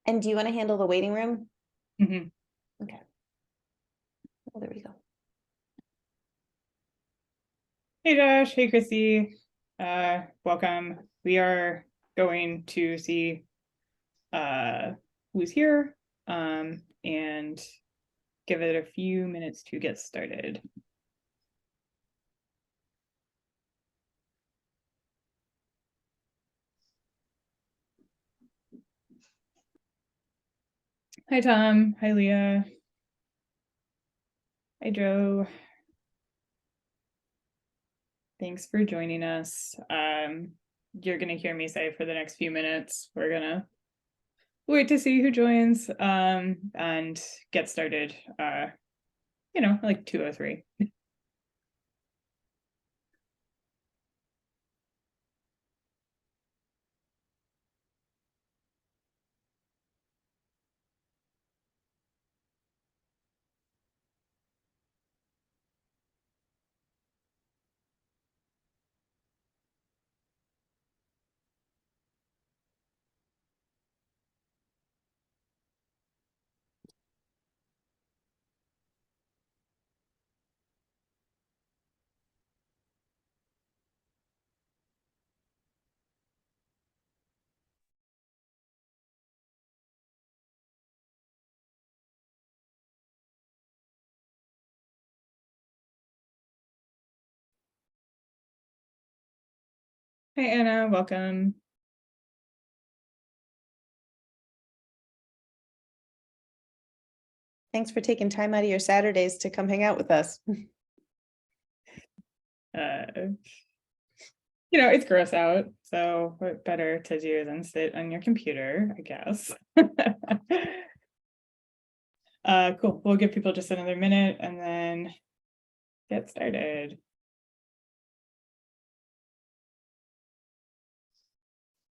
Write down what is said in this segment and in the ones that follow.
And do you want to handle the waiting room? Mhm. Okay. Oh, there we go. Hey Josh, hey Chrissy, welcome. We are going to see who's here and give it a few minutes to get started. Hi Tom, hi Leah, hi Joe. Thanks for joining us. You're gonna hear me say for the next few minutes, we're gonna wait to see who joins and get started, like 2:03. Hi Anna, welcome. Thanks for taking time out of your Saturdays to come hang out with us. It's gross out, so what better to do than sit on your computer, I guess. Cool, we'll give people just another minute and then get started.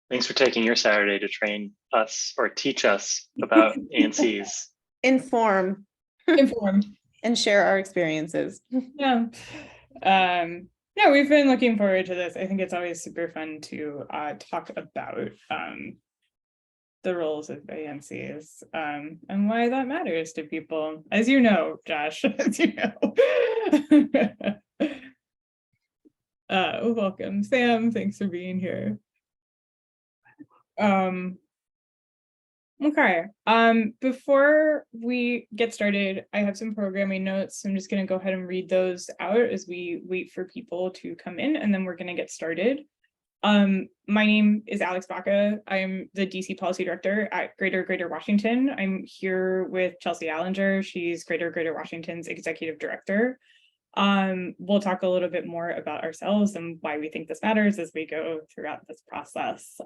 Thanks for taking your Saturday to train us or teach us about ANCs. Inform Informed. and share our experiences. Yeah. No, we've been looking forward to this. I think it's always super fun to talk about the roles of ANCs and why that matters to people, as you know, Josh, as you know. Welcome, Sam. Thanks for being here. Okay. Before we get started, I have some programming notes. I'm just going to go ahead and read those out as we wait for people to come in, and then we're going to get started. My name is Alex Baca. I'm the DC Policy Director at Greater Washington. I'm here with Chelsea Allinger. She's Greater Washington's Executive Director. We'll talk a little bit more about ourselves and why we think this matters as we go throughout this process.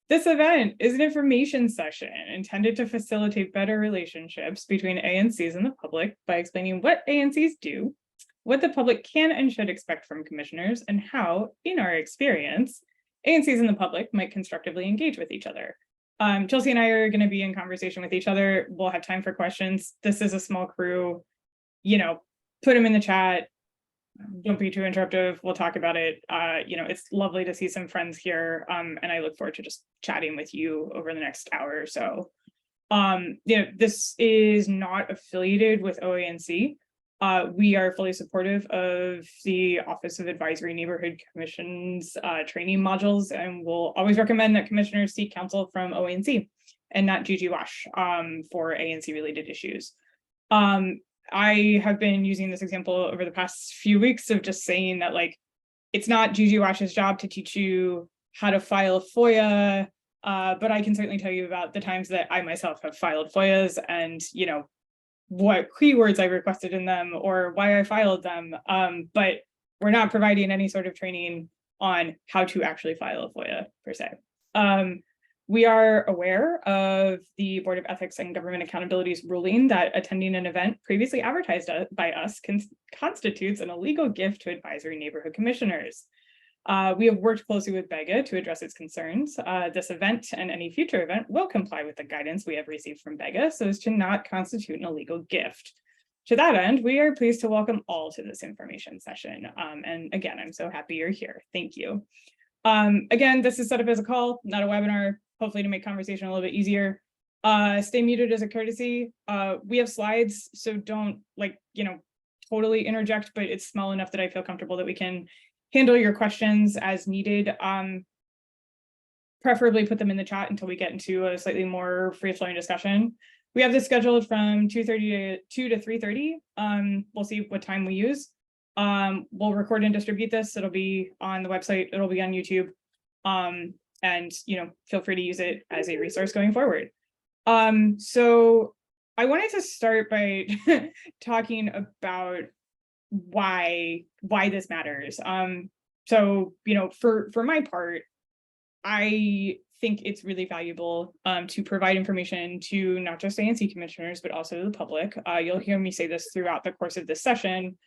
This event is an information session intended to facilitate better relationships between ANCs and the public by explaining what ANCs do, what the public can and should expect from commissioners, and how, in our experience, ANCs and the public might constructively engage with each other. Chelsea and I are going to be in conversation with each other. We'll have time for questions. This is a small crew. Put them in the chat. Don't be too interruptive. We'll talk about it. It's lovely to see some friends here, and I look forward to just chatting with you over the next hour or so. This is not affiliated with OANC. We are fully supportive of the Office of Advisory Neighborhood Commission's training modules, and we'll always recommend that commissioners seek counsel from OANC and not GGWASH for ANC-related issues. I have been using this example over the past few weeks of just saying that, it's not GGWASH's job to teach you how to file a FOIA, but I can certainly tell you about the times that I myself have filed FOIAs and, what keywords I requested in them or why I filed them. But we're not providing any sort of training on how to actually file a FOIA per se. We are aware of the Board of Ethics and Government Accountability's ruling that attending an event previously advertised by us constitutes an illegal gift to advisory neighborhood commissioners. We have worked closely with BEGA to address its concerns. This event and any future event will comply with the guidance we have received from BEGA so as to not constitute an illegal gift. To that end, we are pleased to welcome all to this information session. And again, I'm so happy you're here. Thank you. Again, this is set up as a call, not a webinar, hopefully to make conversation a little bit easier. Stay muted as a courtesy. We have slides, so don't totally interject, but it's small enough that I feel comfortable that we can handle your questions as needed. Preferably put them in the chat until we get into a slightly more free-flowing discussion. We have this scheduled from 2:30 to 3:30. We'll see what time we use. We'll record and distribute this. It'll be on the website. It'll be on YouTube. And feel free to use it as a resource going forward. So I wanted to start by talking about why this matters. So for my part, I think it's really valuable to provide information to not just ANC commissioners, but also the public. You'll hear me say this throughout the course of this session.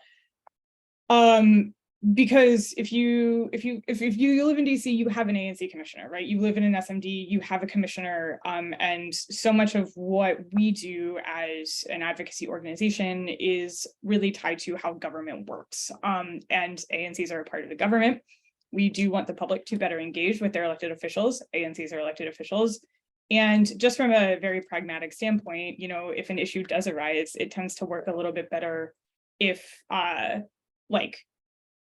Because if you live in DC, you have an ANC commissioner, right? You live in an SMD, you have a commissioner, and so much of what we do as an advocacy organization is really tied to how government works. And ANCs are a part of the government. We do want the public to better engage with their elected officials. ANCs are elected officials. And just from a very pragmatic standpoint, if an issue does arise, it tends to work a little bit better if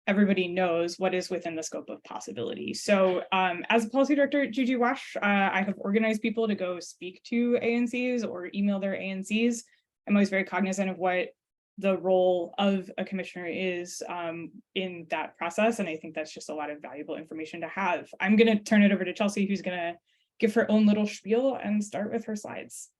everybody knows what is within the scope of possibility. So as a policy director at Gigi Wash, I have organized people to go speak to ANCs or email their ANCs. I'm always very cognizant of what the role of a commissioner is in that process. And I think that's just a lot of valuable information to have. I'm going to turn it over to Chelsea, who's going to give her own little spiel and start with her slides.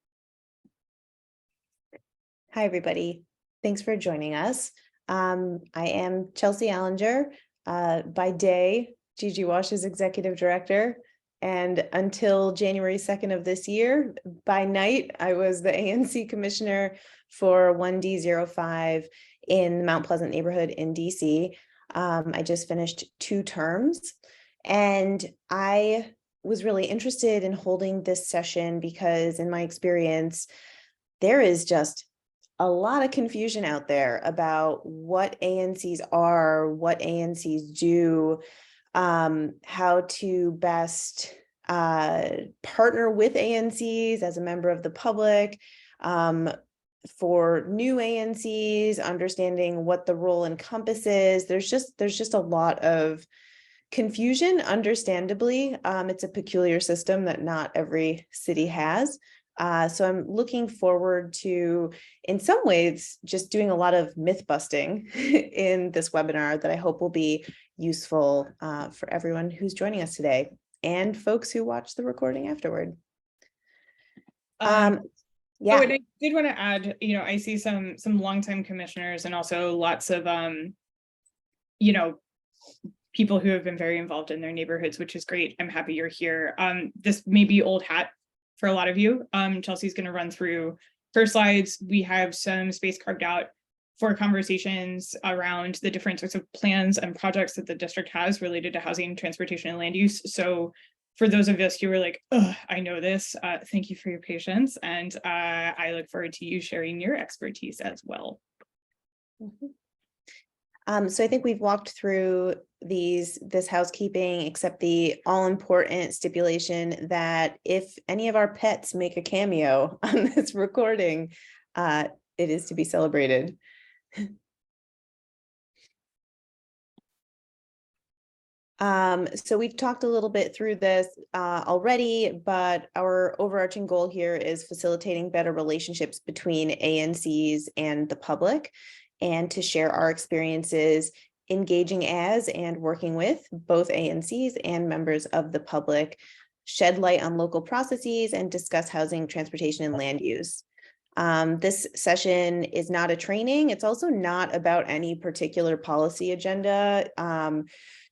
Hi, everybody. Thanks for joining us. I am Chelsea Allinger, by day, Gigi Wash's executive director, and until January 2nd of this year, by night, I was the ANC commissioner for 1D05 in the Mount Pleasant neighborhood in DC. I just finished 2 terms, and I was really interested in holding this session because in my experience, there is just a lot of confusion out there about what ANCs are, what ANCs do, how to best partner with ANCs as a member of the public, for new ANCs, understanding what the role encompasses. There's just a lot of confusion, understandably. It's a peculiar system that not every city has. So I'm looking forward to, in some ways, just doing a lot of myth busting in this webinar that I hope will be useful for everyone who's joining us today and folks who watch the recording afterward. Yeah. Oh, and I did want to add, I see some longtime commissioners and also lots of, people who have been very involved in their neighborhoods, which is great. I'm happy you're here. This may be old hat for a lot of you. Chelsea's going to run through her slides. We have some space carved out for conversations around the different sorts of plans and projects that the district has related to housing, transportation, and land use. So for those of us who are like, oh, I know this, thank you for your patience. And I look forward to you sharing your expertise as well. So I think we've walked through this housekeeping, except the all-important stipulation that if any of our pets make a cameo on this recording, it is to be celebrated. So we've talked a little bit through this already, but our overarching goal here is facilitating better relationships between ANCs and the public, and to share our experiences engaging as and working with both ANCs and members of the public, shed light on local processes, and discuss housing, transportation, and land use. This session is not a training. It's also not about any particular policy agenda.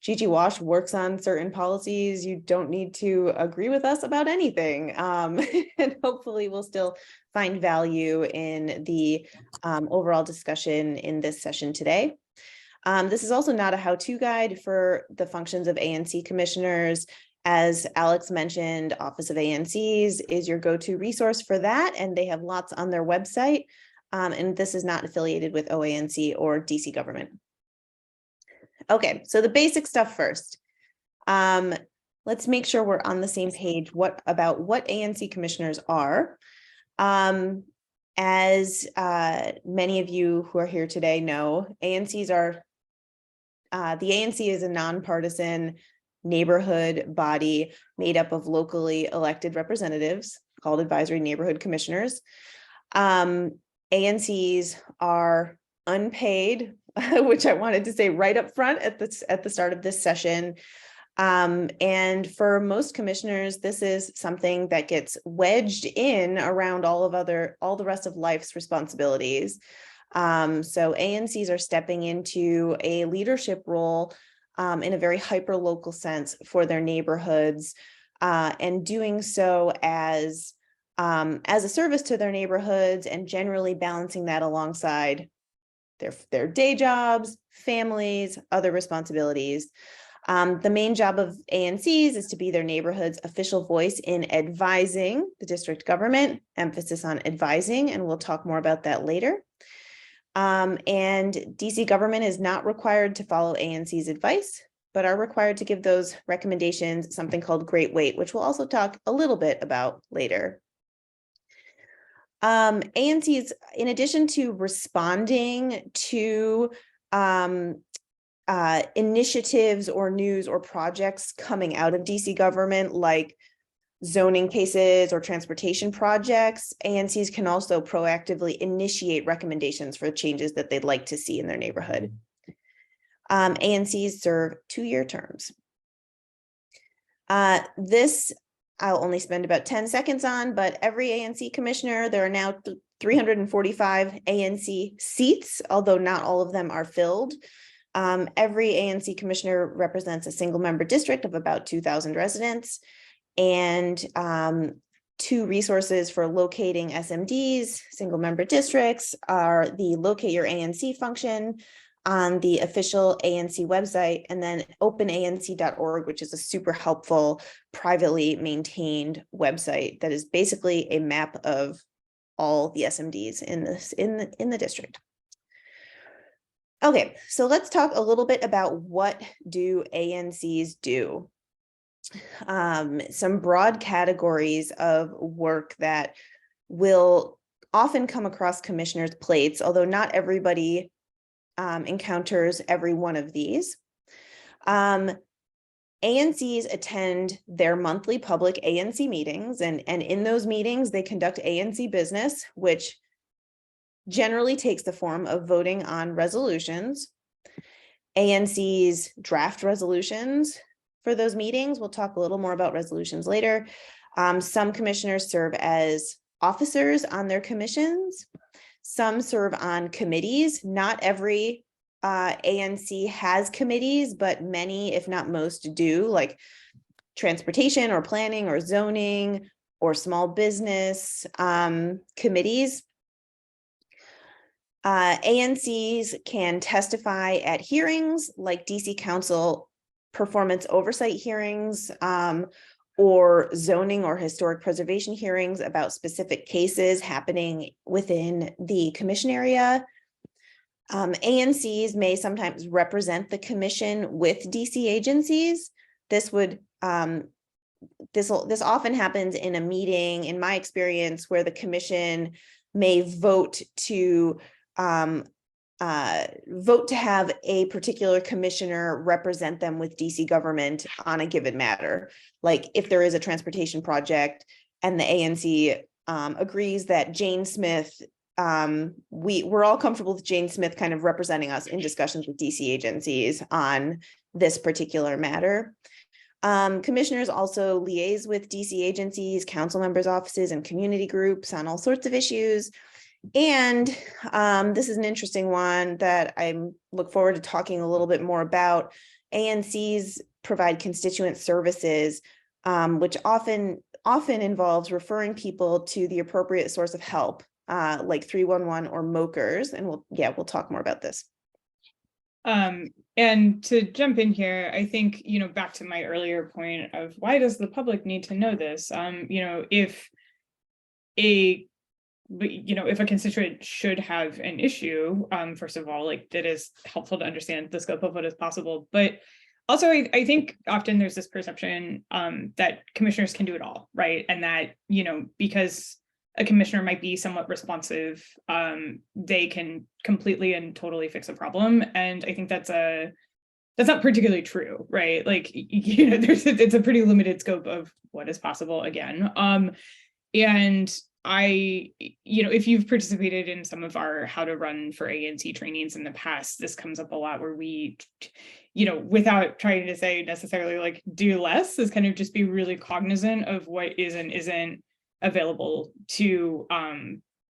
Gigi Wash works on certain policies. You don't need to agree with us about anything. And hopefully we'll still find value in the overall discussion in this session today. This is also not a how-to guide for the functions of ANC commissioners. As Alex mentioned, Office of ANCs is your go-to resource for that, and they have lots on their website. And this is not affiliated with OANC or DC government. Okay, so the basic stuff first. Let's make sure we're on the same page about what ANC commissioners are. As many of you who are here today know, ANCs are, the ANC is a nonpartisan neighborhood body made up of locally elected representatives called advisory neighborhood commissioners. ANCs are unpaid, which I wanted to say right up front at the start of this session. And for most commissioners, this is something that gets wedged in around all the rest of life's responsibilities. So ANCs are stepping into a leadership role in a very hyper-local sense for their neighborhoods, and doing so as a service to their neighborhoods, and generally balancing that alongside their day jobs, families, other responsibilities. The main job of ANCs is to be their neighborhood's official voice in advising the district government, emphasis on advising, and we'll talk more about that later. And DC government is not required to follow ANC's advice, but are required to give those recommendations something called great weight, which we'll also talk a little bit about later. ANCs, in addition to responding to initiatives or news or projects coming out of DC government, like zoning cases or transportation projects, ANCs can also proactively initiate recommendations for changes that they'd like to see in their neighborhood. ANCs serve 2-year terms. This I'll only spend about 10 seconds on, but every ANC commissioner, there are now 345 ANC seats, although not all of them are filled. Every ANC commissioner represents a single member district of about 2,000 residents, and 2 resources for locating SMDs, single member districts, are the Locate Your ANC function on the official ANC website, and then openanc.org, which is a super helpful privately maintained website that is basically a map of all the SMDs in the district. Okay, so let's talk a little bit about what do ANCs do. Some broad categories of work that will often come across commissioners' plates, although not everybody encounters every one of these. ANCs attend their monthly public ANC meetings, and in those meetings, they conduct ANC business, which generally takes the form of voting on resolutions. ANCs draft resolutions for those meetings. We'll talk a little more about resolutions later. Some commissioners serve as officers on their commissions. Some serve on committees. Not every ANC has committees, but many, if not most, do, like transportation or planning or zoning or small business committees. ANCs can testify at hearings like DC Council performance oversight hearings, or zoning or historic preservation hearings about specific cases happening within the commission area. ANCs may sometimes represent the commission with DC agencies. This often happens in a meeting, in my experience, where the commission may vote to have a particular commissioner represent them with DC government on a given matter. Like if there is a transportation project and the ANC agrees that Jane Smith, we're all comfortable with Jane Smith kind of representing us in discussions with DC agencies on this particular matter. Commissioners also liaise with DC agencies, council members' offices, and community groups on all sorts of issues. And this is an interesting one that I look forward to talking a little bit more about. ANCs provide constituent services, which often involves referring people to the appropriate source of help, like 311 or MOCRs. And we'll talk more about this. And to jump in here, I think, back to my earlier point of why does the public need to know this? If a constituent should have an issue, first of all, like it is helpful to understand the scope of what is possible. But also, I think often there's this perception that commissioners can do it all, right? And that, because a commissioner might be somewhat responsive, they can completely and totally fix a problem. And I think that's not particularly true, right? Like, you know, it's a pretty limited scope of what is possible again. And I, you know, if you've participated in some of our how to run for ANC trainings in the past, this comes up a lot where we, you know, without trying to say necessarily like do less, is kind of just be really cognizant of what is and isn't available to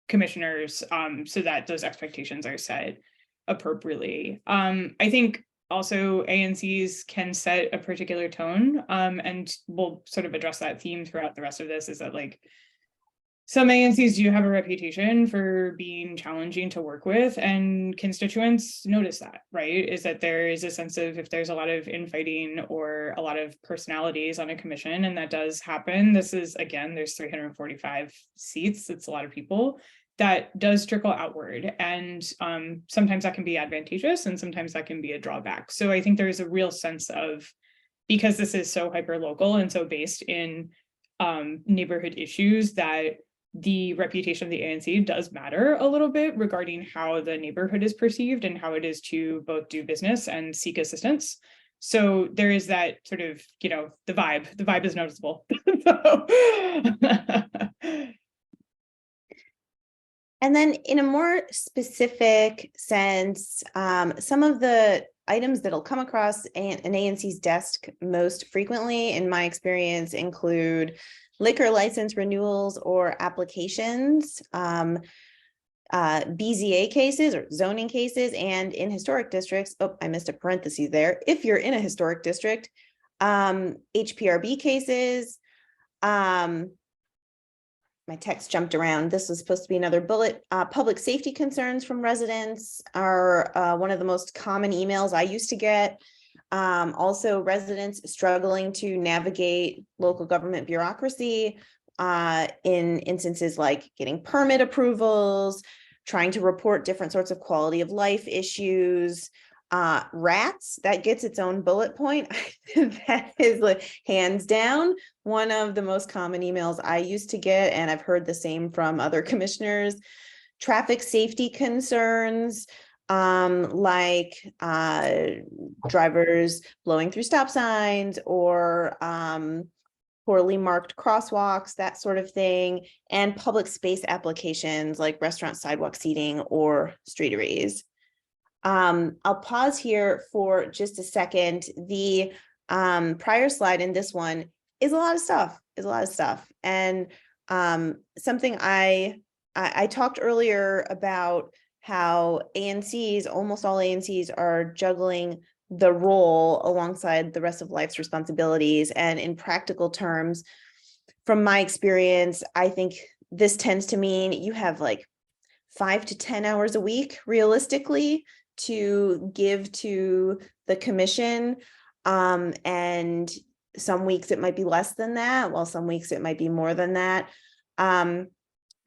commissioners, so that those expectations are set appropriately. I think also ANCs can set a particular tone, and we'll sort of address that theme throughout the rest of this, is that like some ANCs do have a reputation for being challenging to work with, and constituents notice that, right? Is that there is a sense of, if there's a lot of infighting or a lot of personalities on a commission, and that does happen. This is, again, there's 345 seats. It's a lot of people. That does trickle outward. And sometimes that can be advantageous and sometimes that can be a drawback. So I think there's a real sense of, because this is so hyper local and so based in neighborhood issues, that the reputation of the ANC does matter a little bit regarding how the neighborhood is perceived and how it is to both do business and seek assistance. So there is that sort of, you know, the vibe is noticeable. And then in a more specific sense, some of the items that'll come across an ANC's desk most frequently, in my experience, include liquor license renewals or applications, BZA cases or zoning cases, and in historic districts, oh, I missed a parenthesis there, if you're in a historic district, HPRB cases, my text jumped around. This was supposed to be another bullet. Public safety concerns from residents are one of the most common emails I used to get. Also, residents struggling to navigate local government bureaucracy in instances like getting permit approvals, trying to report different sorts of quality of life issues. Rats, that gets its own bullet point. That is like hands down one of the most common emails I used to get, and I've heard the same from other commissioners. Traffic safety concerns, like drivers blowing through stop signs or poorly marked crosswalks, that sort of thing, and public space applications like restaurant sidewalk seating or streeteries. I'll pause here for just a second. The prior slide in this one is a lot of stuff, and something I talked earlier about how ANCs, almost all ANCs, are juggling the role alongside the rest of life's responsibilities. And in practical terms, from my experience, I think this tends to mean you have like 5 to 10 hours a week, realistically, to give to the commission. And some weeks it might be less than that, while some weeks it might be more than that.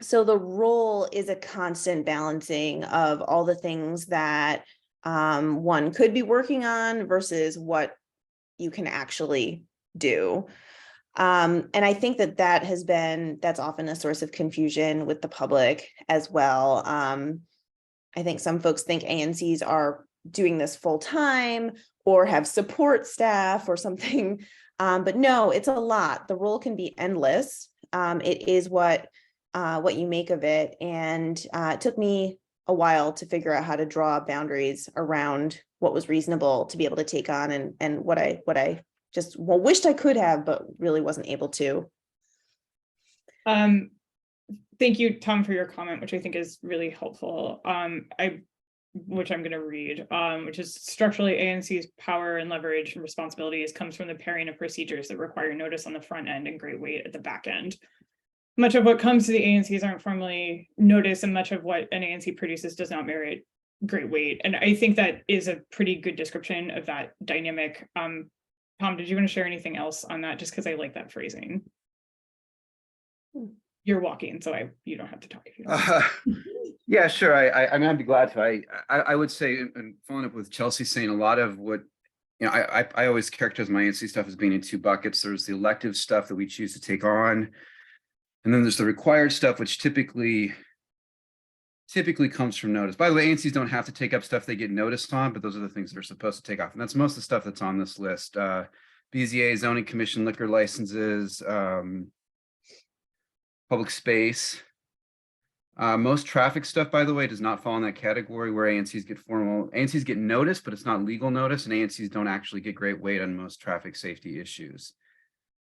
So the role is a constant balancing of all the things that one could be working on versus what you can actually do. And I think that's often a source of confusion with the public as well. I think some folks think ANCs are doing this full time or have support staff or something, but no, it's a lot. The role can be endless. It is what you make of it, and it took me a while to figure out how to draw boundaries around what was reasonable to be able to take on, and what I just wished I could have, but really wasn't able to. Thank you, Tom, for your comment, which I think is really helpful. Which I'm going to read, which is structurally ANC's power and leverage and responsibilities comes from the pairing of procedures that require notice on the front end and great weight at the back end. Much of what comes to the ANCs aren't formally noticed, and much of what an ANC produces does not merit great weight. And I think that is a pretty good description of that dynamic. Tom, did you want to share anything else on that? Just because I like that phrasing. You're walking, so you don't have to talk if you don't. Yeah, sure. I mean, I'd be glad to. I would say, and following up with Chelsea saying, a lot of what, you know, I always characterize my ANC stuff as being in two buckets. There's the elective stuff that we choose to take on, And then there's the required stuff, which typically comes from notice. By the way, ANCs don't have to take up stuff they get noticed on, but those are the things they're supposed to take off. And that's most of the stuff that's on this list. BZA, zoning commission, liquor licenses, public space. Most traffic stuff, by the way, does not fall in that category where ANCs get formal. ANCs get notice, but it's not legal notice, and ANCs don't actually get great weight on most traffic safety issues.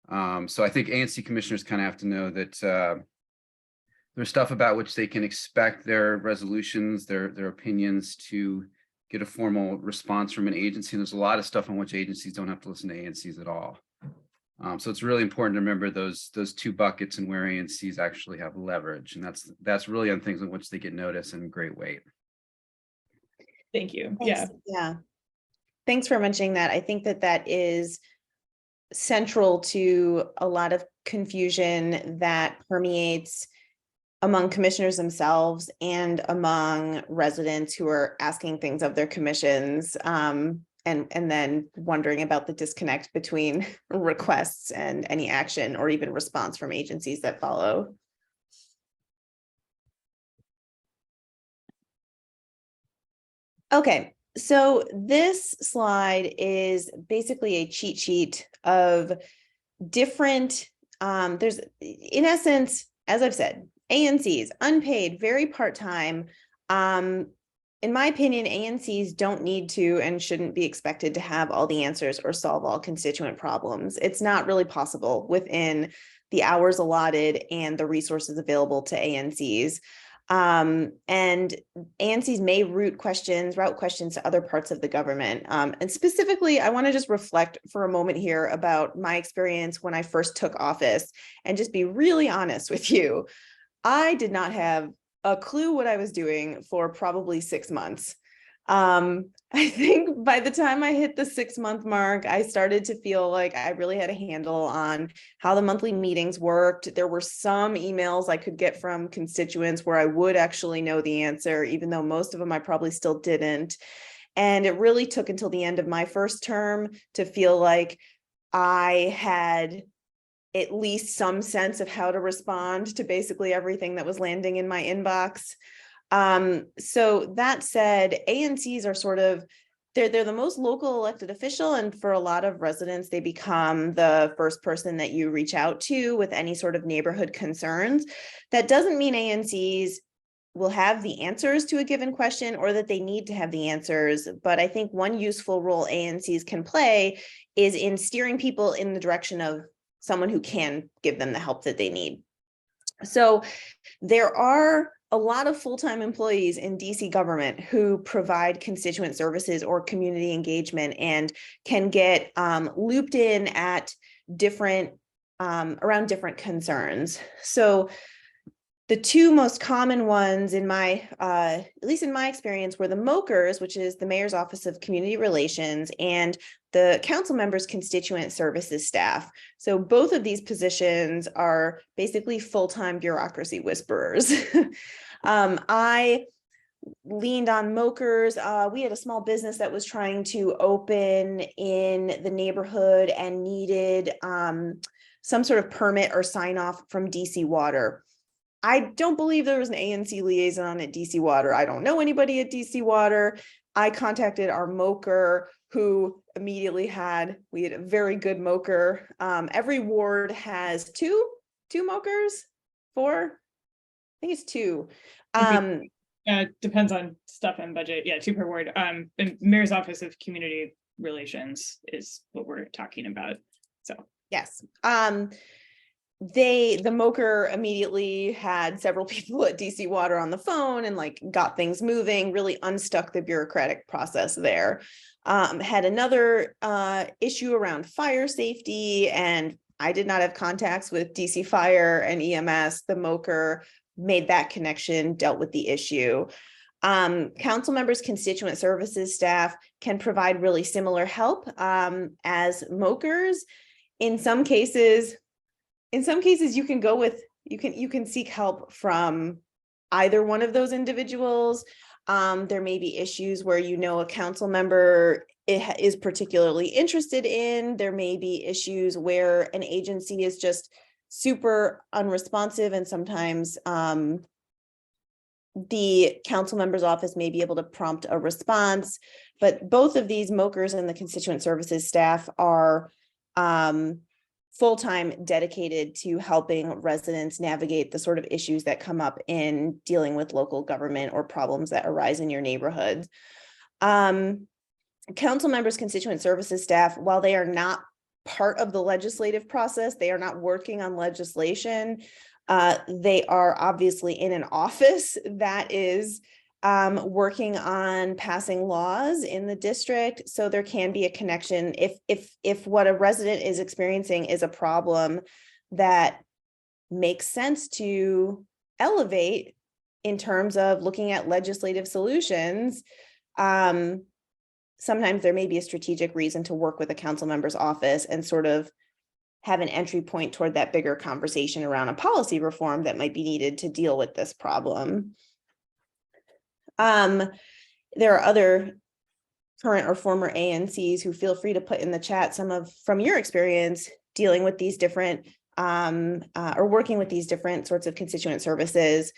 So I think ANC commissioners kind of have to know that there's stuff about which they can expect their resolutions, their opinions to get a formal response from an agency. And there's a lot of stuff on which agencies don't have to listen to ANCs at all. So it's really important to remember those two buckets and where ANCs actually have leverage. And that's really on things on which they get notice and great weight. Thank you. Thanks. Yeah. Thanks for mentioning that. I think that is central to a lot of confusion that permeates among commissioners themselves and among residents who are asking things of their commissions, and then wondering about the disconnect between requests and any action or even response from agencies that follow. Okay, so this slide is basically a cheat sheet of different, there's, in essence, as I've said, ANCs, unpaid, very part-time. In my opinion, ANCs don't need to and shouldn't be expected to have all the answers or solve all constituent problems. It's not really possible within the hours allotted and the resources available to ANCs. And ANCs may route questions to other parts of the government. And specifically, I want to just reflect for a moment here about my experience when I first took office and just be really honest with you. I did not have a clue what I was doing for probably 6 months. I think by the time I hit the 6-month mark, I started to feel like I really had a handle on how the monthly meetings worked. There were some emails I could get from constituents where I would actually know the answer, even though most of them I probably still didn't. And it really took until the end of my first term to feel like I had at least some sense of how to respond to basically everything that was landing in my inbox. So that said, ANCs are sort of, they're the most local elected official, and for a lot of residents, they become the first person that you reach out to with any sort of neighborhood concerns. That doesn't mean ANCs will have the answers to a given question or that they need to have the answers, but I think one useful role ANCs can play is in steering people in the direction of someone who can give them the help that they need. So there are a lot of full-time employees in DC government who provide constituent services or community engagement and can get looped in at different, around different concerns. So the two most common ones in my, at least in my experience, were the MOCRs, which is the Mayor's Office of Community Relations, and the council members' constituent services staff. So both of these positions are basically full-time bureaucracy whisperers. I leaned on MOCRs. We had a small business that was trying to open in the neighborhood and needed some sort of permit or sign off from DC Water. I don't believe there was an ANC liaison at DC Water. I don't know anybody at DC Water. I contacted our MOCR, who immediately we had a very good MOCR. Every ward has two MOCRs, 4? I think it's 2. Depends on stuff and budget. Yeah, 2 per ward. The Mayor's Office of Community Relations is what we're talking about. So yes. The MOCR immediately had several people at DC Water on the phone and like got things moving, really unstuck the bureaucratic process there. Had another issue around fire safety, and I did not have contacts with DC Fire and EMS. The MOCR made that connection, dealt with the issue. Council members, constituent services staff can provide really similar help as MOCRs. In some cases, you can go with, you can seek help from either one of those individuals. There may be issues where a council member is particularly interested in. There may be issues where an agency is just super unresponsive, and sometimes the council member's office may be able to prompt a response. But both of these MOKers and the constituent services staff are full-time dedicated to helping residents navigate the sort of issues that come up in dealing with local government or problems that arise in your neighborhood. Council members, constituent services staff, while they are not part of the legislative process, they are not working on legislation. They are obviously in an office that is working on passing laws in the district. So there can be a connection if what a resident is experiencing is a problem that makes sense to elevate in terms of looking at legislative solutions. Sometimes there may be a strategic reason to work with a council member's office and sort of have an entry point toward that bigger conversation around a policy reform that might be needed to deal with this problem. There are other current or former ANCs who feel free to put in the chat some of from your experience dealing with these different or working with these different sorts of constituent services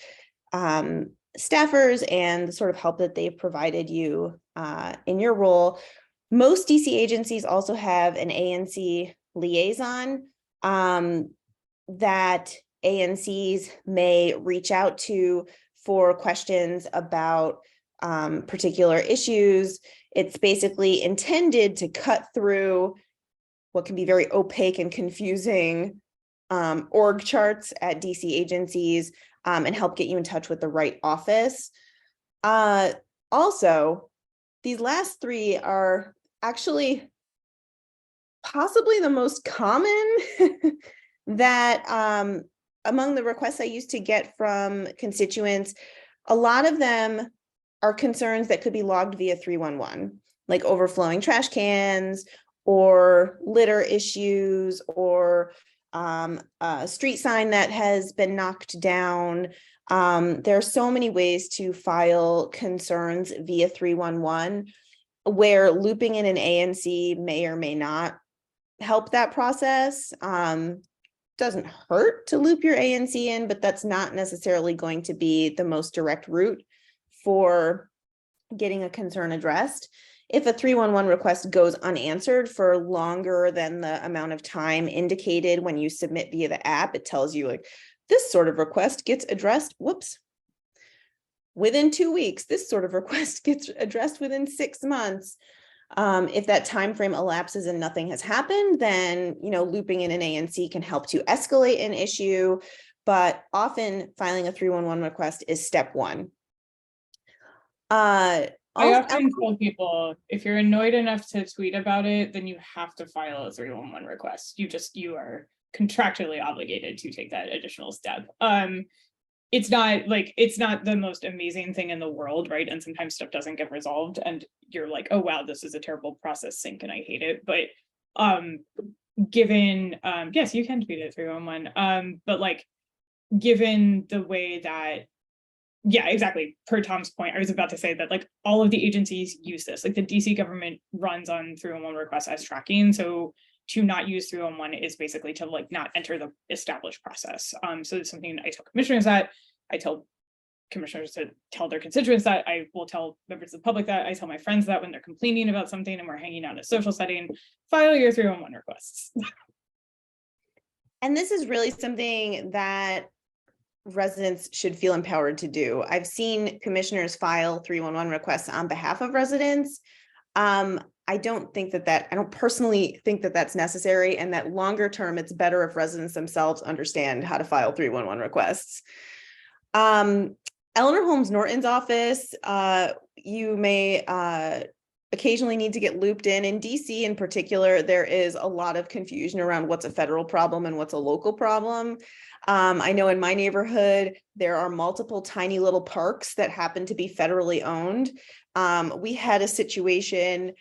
staffers and the sort of help that they've provided you in your role. Most DC agencies also have an ANC liaison that ANCs may reach out to for questions about particular issues. It's basically intended to cut through what can be very opaque and confusing org charts at DC agencies and help get you in touch with the right office. Also, these last three are actually possibly the most common that among the requests I used to get from constituents. A lot of them are concerns that could be logged via 311, like overflowing trash cans or litter issues or a street sign that has been knocked down. There are so many ways to file concerns via 311 where looping in an ANC may or may not help that process. Doesn't hurt to loop your ANC in, but that's not necessarily going to be the most direct route for getting a concern addressed. If a 311 request goes unanswered for longer than the amount of time indicated when you submit via the app, it tells you like this sort of request gets addressed, within 2 weeks. This sort of request gets addressed within 6 months. If that time frame elapses and nothing has happened, then looping in an ANC can help to escalate an issue, but often filing a 311 request is step one. I often tell people, if you're annoyed enough to tweet about it, then you have to file a 311 request. You are contractually obligated to take that additional step. It's not the most amazing thing in the world, right? And sometimes stuff doesn't get resolved and you're like, oh wow, this is a terrible process sink and I hate it. But given yes, you can tweet it 311. But like given the way that, yeah, exactly. Per Tom's point, I was about to say that like all of the agencies use this, like the DC government runs on 311 requests as tracking. So to not use 311 is basically to like not enter the established process. So it's something I tell commissioners that, I tell commissioners to tell their constituents that, I will tell members of the public that, I tell my friends that when they're complaining about something and we're hanging out in a social setting, file your 311 requests. And this is really something that residents should feel empowered to do. I've seen commissioners file 311 requests on behalf of residents. I don't personally think that that's necessary, and that longer term, it's better if residents themselves understand how to file 311 requests. Eleanor Holmes Norton's office, you may occasionally need to get looped in DC in particular. There is a lot of confusion around what's a federal problem and what's a local problem. I know in my neighborhood, there are multiple tiny little parks that happen to be federally owned. We had a situation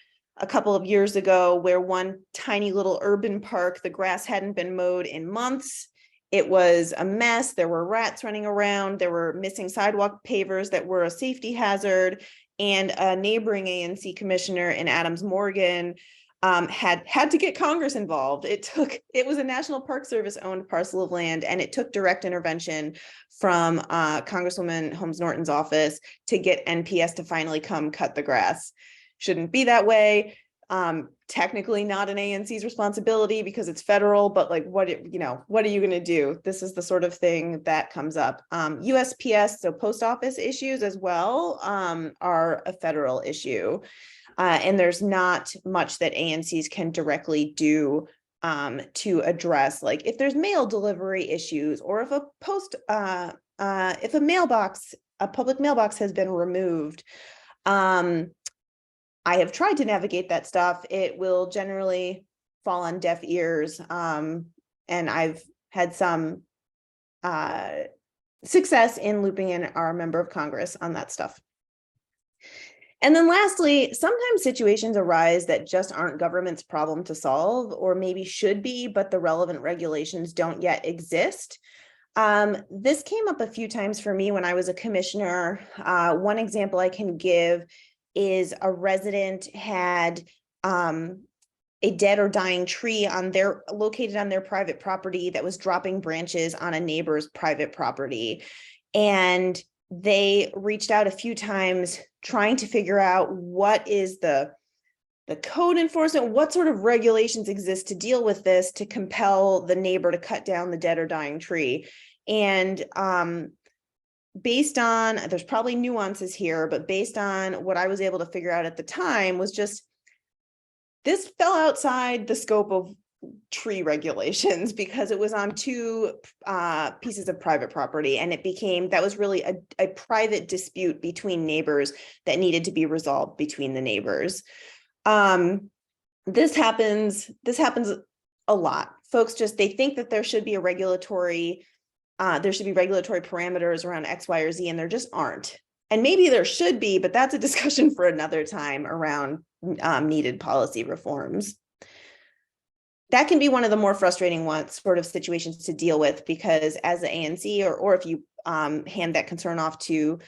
a couple of years ago where one tiny little urban park, the grass hadn't been mowed in months. It was a mess. There were rats running around. There were missing sidewalk pavers that were a safety hazard. And a neighboring ANC commissioner in Adams Morgan had to get Congress involved. It was a National Park Service owned parcel of land, and it took direct intervention from Congresswoman Holmes Norton's office to get NPS to finally come cut the grass. Shouldn't be that way. Technically not an ANC's responsibility because it's federal, but like what are you going to do? This is the sort of thing that comes up. USPS, so post office issues as well, are a federal issue. And there's not much that ANCs can directly do to address, like if there's mail delivery issues, or if if a public mailbox has been removed. I have tried to navigate that stuff. It will generally fall on deaf ears. And I've had some success in looping in our member of Congress on that stuff. And then lastly, sometimes situations arise that just aren't government's problem to solve, or maybe should be, but the relevant regulations don't yet exist. This came up a few times for me when I was a commissioner. One example I can give is a resident had a dead or dying tree located on their private property that was dropping branches on a neighbor's private property. And they reached out a few times trying to figure out what is the code enforcement, what sort of regulations exist to deal with this, to compel the neighbor to cut down the dead or dying tree. And based on, there's probably nuances here, but based on what I was able to figure out at the time was just, this fell outside the scope of tree regulations because it was on two pieces of private property, and that was really a private dispute between neighbors that needed to be resolved between the neighbors. This happens a lot. Folks they think that there should be regulatory parameters around X, Y, or Z, and there just aren't. And maybe there should be, but that's a discussion for another time around needed policy reforms. That can be one of the more frustrating sort of situations to deal with, because as the ANC, or if you hand that concern off to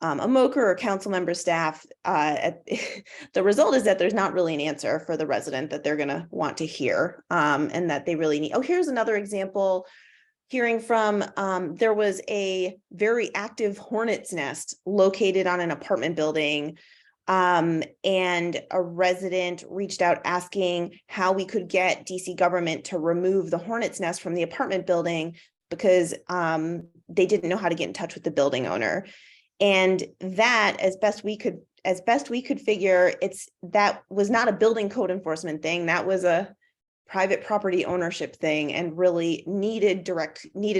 a MOCR or council member staff, the result is that there's not really an answer for the resident that they're going to want to hear, and that they really need. Oh, here's another example. Hearing from, there was a very active hornet's nest located on an apartment building. And a resident reached out asking how we could get DC government to remove the hornet's nest from the apartment building, because they didn't know how to get in touch with the building owner. And that, as best we could figure, that was not a building code enforcement thing. That was a private property ownership thing, and really needed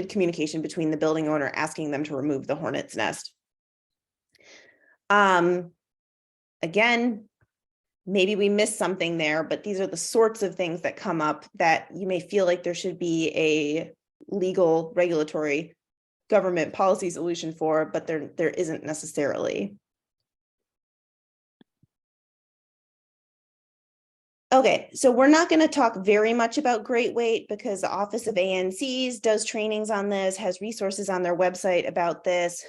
communication between the building owner asking them to remove the hornet's nest. Again, maybe we missed something there, but these are the sorts of things that come up that you may feel like there should be a legal, regulatory, government policy solution for, but there isn't necessarily. Okay, so we're not going to talk very much about Great Wait, because the Office of ANCs does trainings on this, has resources on their website about this.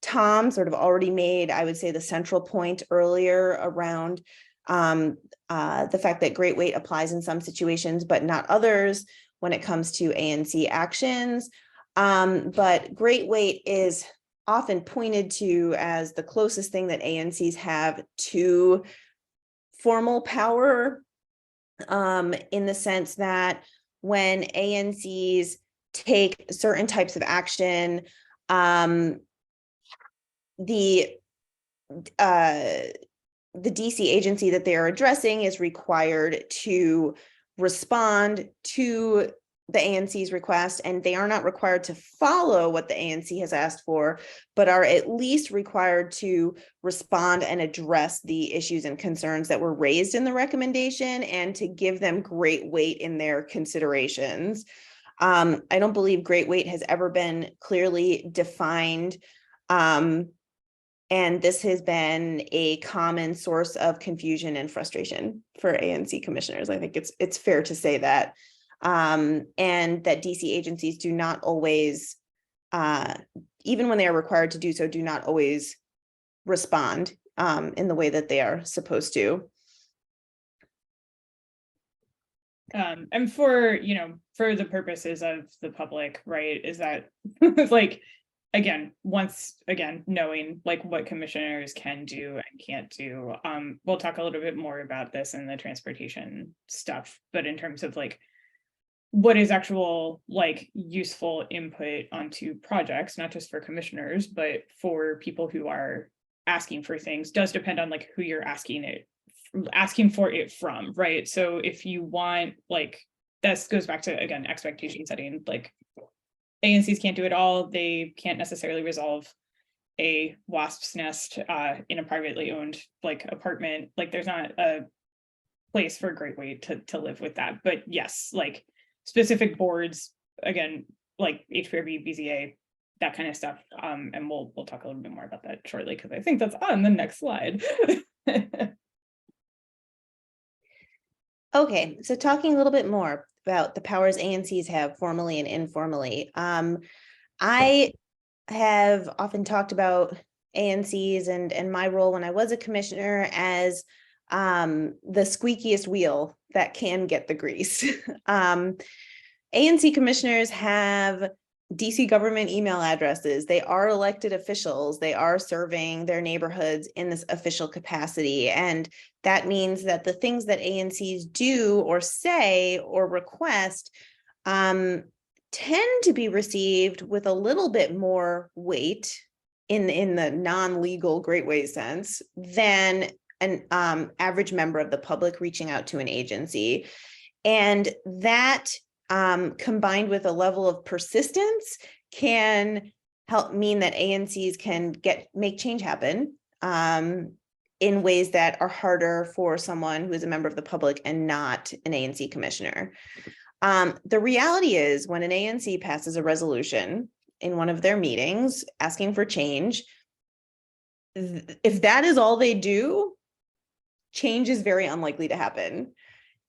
Tom sort of already made, I would say, the central point earlier around the fact that Great Wait applies in some situations, but not others when it comes to ANC actions. But Great Wait is often pointed to as the closest thing that ANCs have to formal power, in the sense that when ANCs take certain types of action, the DC agency that they are addressing is required to respond to the ANC's request, and they are not required to follow what the ANC has asked for, but are at least required to respond and address the issues and concerns that were raised in the recommendation, and to give them great weight in their considerations. I don't believe great weight has ever been clearly defined. And this has been a common source of confusion and frustration for ANC commissioners. I think it's fair to say that. And that DC agencies do not always, even when they are required to do so, do not always respond in the way that they are supposed to. And for, for the purposes of the public, right, is that like, again, knowing like what commissioners can do and can't do. We'll talk a little bit more about this in the transportation stuff, but in terms of like what is actual like useful input onto projects, not just for commissioners, but for people who are asking for things, does depend on like who you're asking for it from, right? So if you want, like, this goes back to, again, expectation setting, like ANCs can't do it all. They can't necessarily resolve a wasp's nest in a privately owned like apartment. Like there's not a place for a great way to live with that. But yes, like specific boards, again, like HPRB, BZA, that kind of stuff. And we'll talk a little bit more about that shortly, because I think that's on the next slide. Okay, so talking a little bit more about the powers ANCs have formally and informally. I have often talked about ANCs and my role when I was a commissioner as the squeakiest wheel that can get the grease. ANC commissioners have DC government email addresses. They are elected officials. They are serving their neighborhoods in this official capacity. And that means that the things that ANCs do or say or request tend to be received with a little bit more weight in the non-legal Great Way sense than an average member of the public reaching out to an agency. And that combined with a level of persistence can help mean that ANCs can make change happen in ways that are harder for someone who is a member of the public and not an ANC commissioner. The reality is when an ANC passes a resolution in one of their meetings asking for change, if that is all they do, change is very unlikely to happen.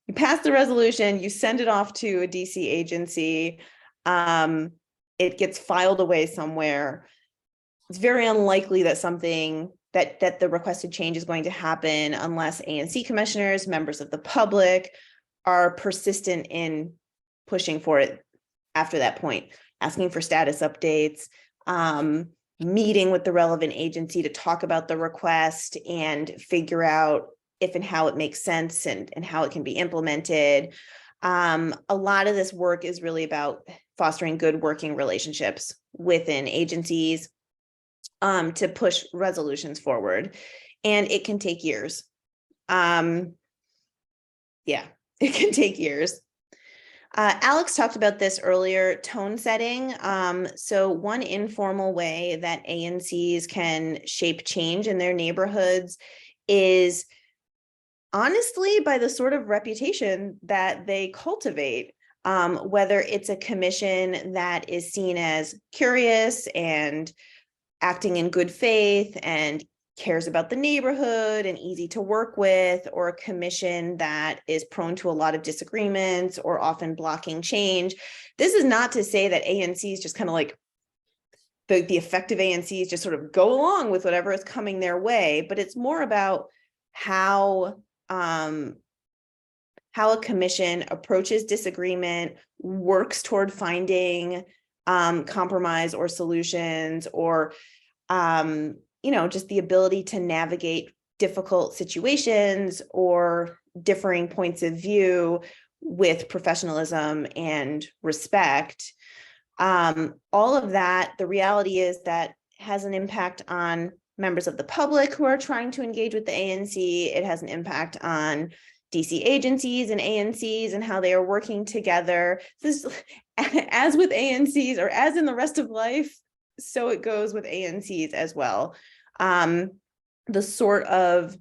You pass the resolution, you send it off to a DC agency, it gets filed away somewhere. It's very unlikely that that the requested change is going to happen unless ANC commissioners, members of the public, are persistent in pushing for it after that point, asking for status updates, meeting with the relevant agency to talk about the request and figure out if and how it makes sense and how it can be implemented. A lot of this work is really about fostering good working relationships within agencies to push resolutions forward. And it can take years. Yeah, it can take years. Alex talked about this earlier, tone setting. So one informal way that ANCs can shape change in their neighborhoods is honestly by the sort of reputation that they cultivate, whether it's a commission that is seen as curious and acting in good faith and cares about the neighborhood and easy to work with, or a commission that is prone to a lot of disagreements or often blocking change. This is not to say that ANCs just kind of like the effective ANCs just sort of go along with whatever is coming their way, but it's more about how a commission approaches disagreement, works toward finding compromise or solutions, or just the ability to navigate difficult situations or differing points of view with professionalism and respect. All of that, the reality is that has an impact on members of the public who are trying to engage with the ANC. It has an impact on DC agencies and ANCs and how they are working together. This, as with ANCs or as in the rest of life, so it goes with ANCs as well. The sort of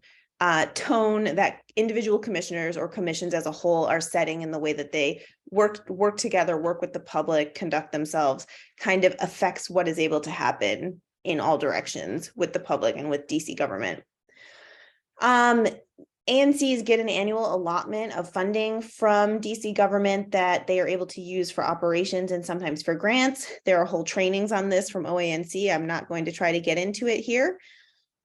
tone that individual commissioners or commissions as a whole are setting in the way that they work together, work with the public, conduct themselves, kind of affects what is able to happen in all directions with the public and with DC government. ANCs get an annual allotment of funding from DC government that they are able to use for operations and sometimes for grants. There are whole trainings on this from OANC. I'm not going to try to get into it here.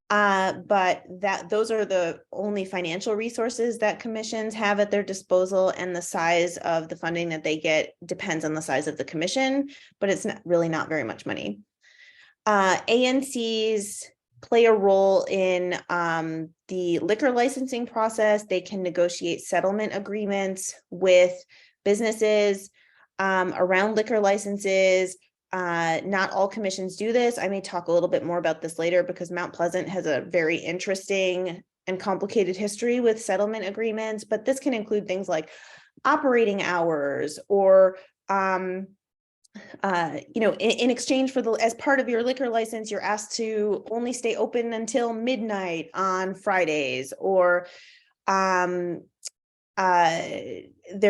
But those are the only financial resources that commissions have at their disposal, and the size of the funding that they get depends on the size of the commission, but it's really not very much money. ANCs play a role in the liquor licensing process. They can negotiate settlement agreements with businesses around liquor licenses. Not all commissions do this. I may talk a little bit more about this later because Mount Pleasant has a very interesting and complicated history with settlement agreements, but this can include things like operating hours or in exchange for as part of your liquor license, you're asked to only stay open until midnight on Fridays, or there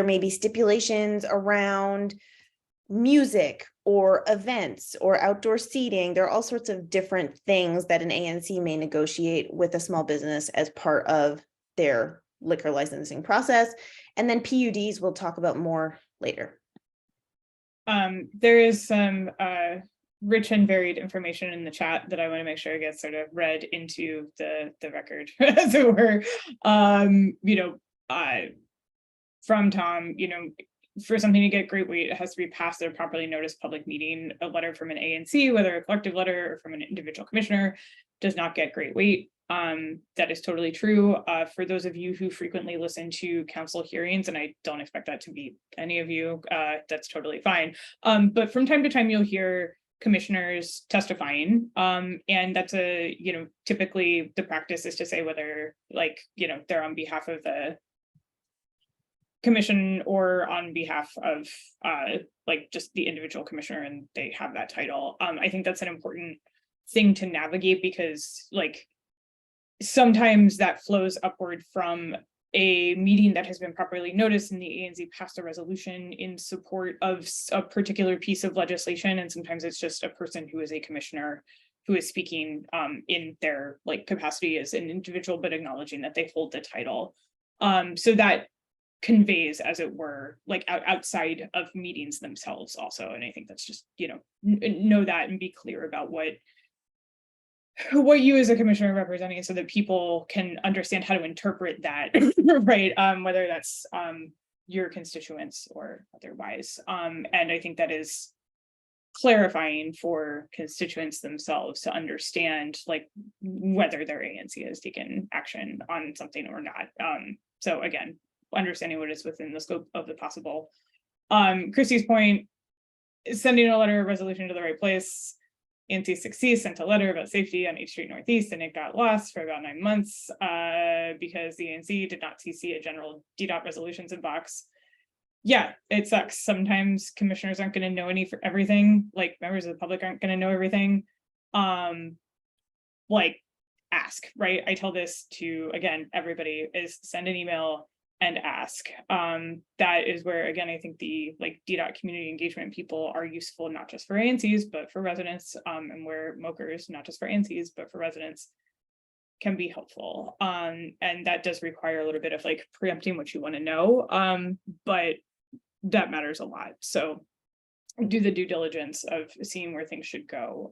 may be stipulations around music or events or outdoor seating. There are all sorts of different things that an ANC may negotiate with a small business as part of their liquor licensing process. And then PUDs we'll talk about more later. There is some rich and varied information in the chat that I want to make sure gets sort of read into the record, as it were. From Tom, for something to get great weight, it has to be passed at a properly noticed public meeting. A letter from an ANC, whether a collective letter or from an individual commissioner, does not get great weight. That is totally true. For those of you who frequently listen to council hearings, and I don't expect that to be any of you, that's totally fine. But from time to time, you'll hear commissioners testifying. And that's typically the practice is to say whether they're on behalf of the commission or on behalf of just the individual commissioner, and they have that title. I think that's an important thing to navigate because sometimes that flows upward from a meeting that has been properly noticed and the ANC passed a resolution in support of a particular piece of legislation. And sometimes it's just a person who is a commissioner who is speaking in their capacity as an individual, but acknowledging that they hold the title. So that conveys, as it were, outside of meetings themselves also. And I think that's just, know that and be clear about what you as a commissioner are representing so that people can understand how to interpret that, right? Whether that's your constituents or otherwise. And I think that is clarifying for constituents themselves to understand whether their ANC has taken action on something or not. So again, understanding what is within the scope of the possible. Christy's point, sending a letter of resolution to the right place. ANC 6C sent a letter about safety on H Street Northeast, and it got lost for about 9 months because the ANC did not CC a general DDOT resolutions inbox. Yeah, it sucks. Sometimes commissioners aren't going to know everything. Members of the public aren't going to know everything. Ask, right? I tell this to, again, everybody, is send an email and ask. That is where, again, I think the DDOT community engagement people are useful, not just for ANCs, but for residents, and where MOKers, not just for ANCs, but for residents, can be helpful. And that does require a little bit of preempting what you want to know, but that matters a lot. So do the due diligence of seeing where things should go.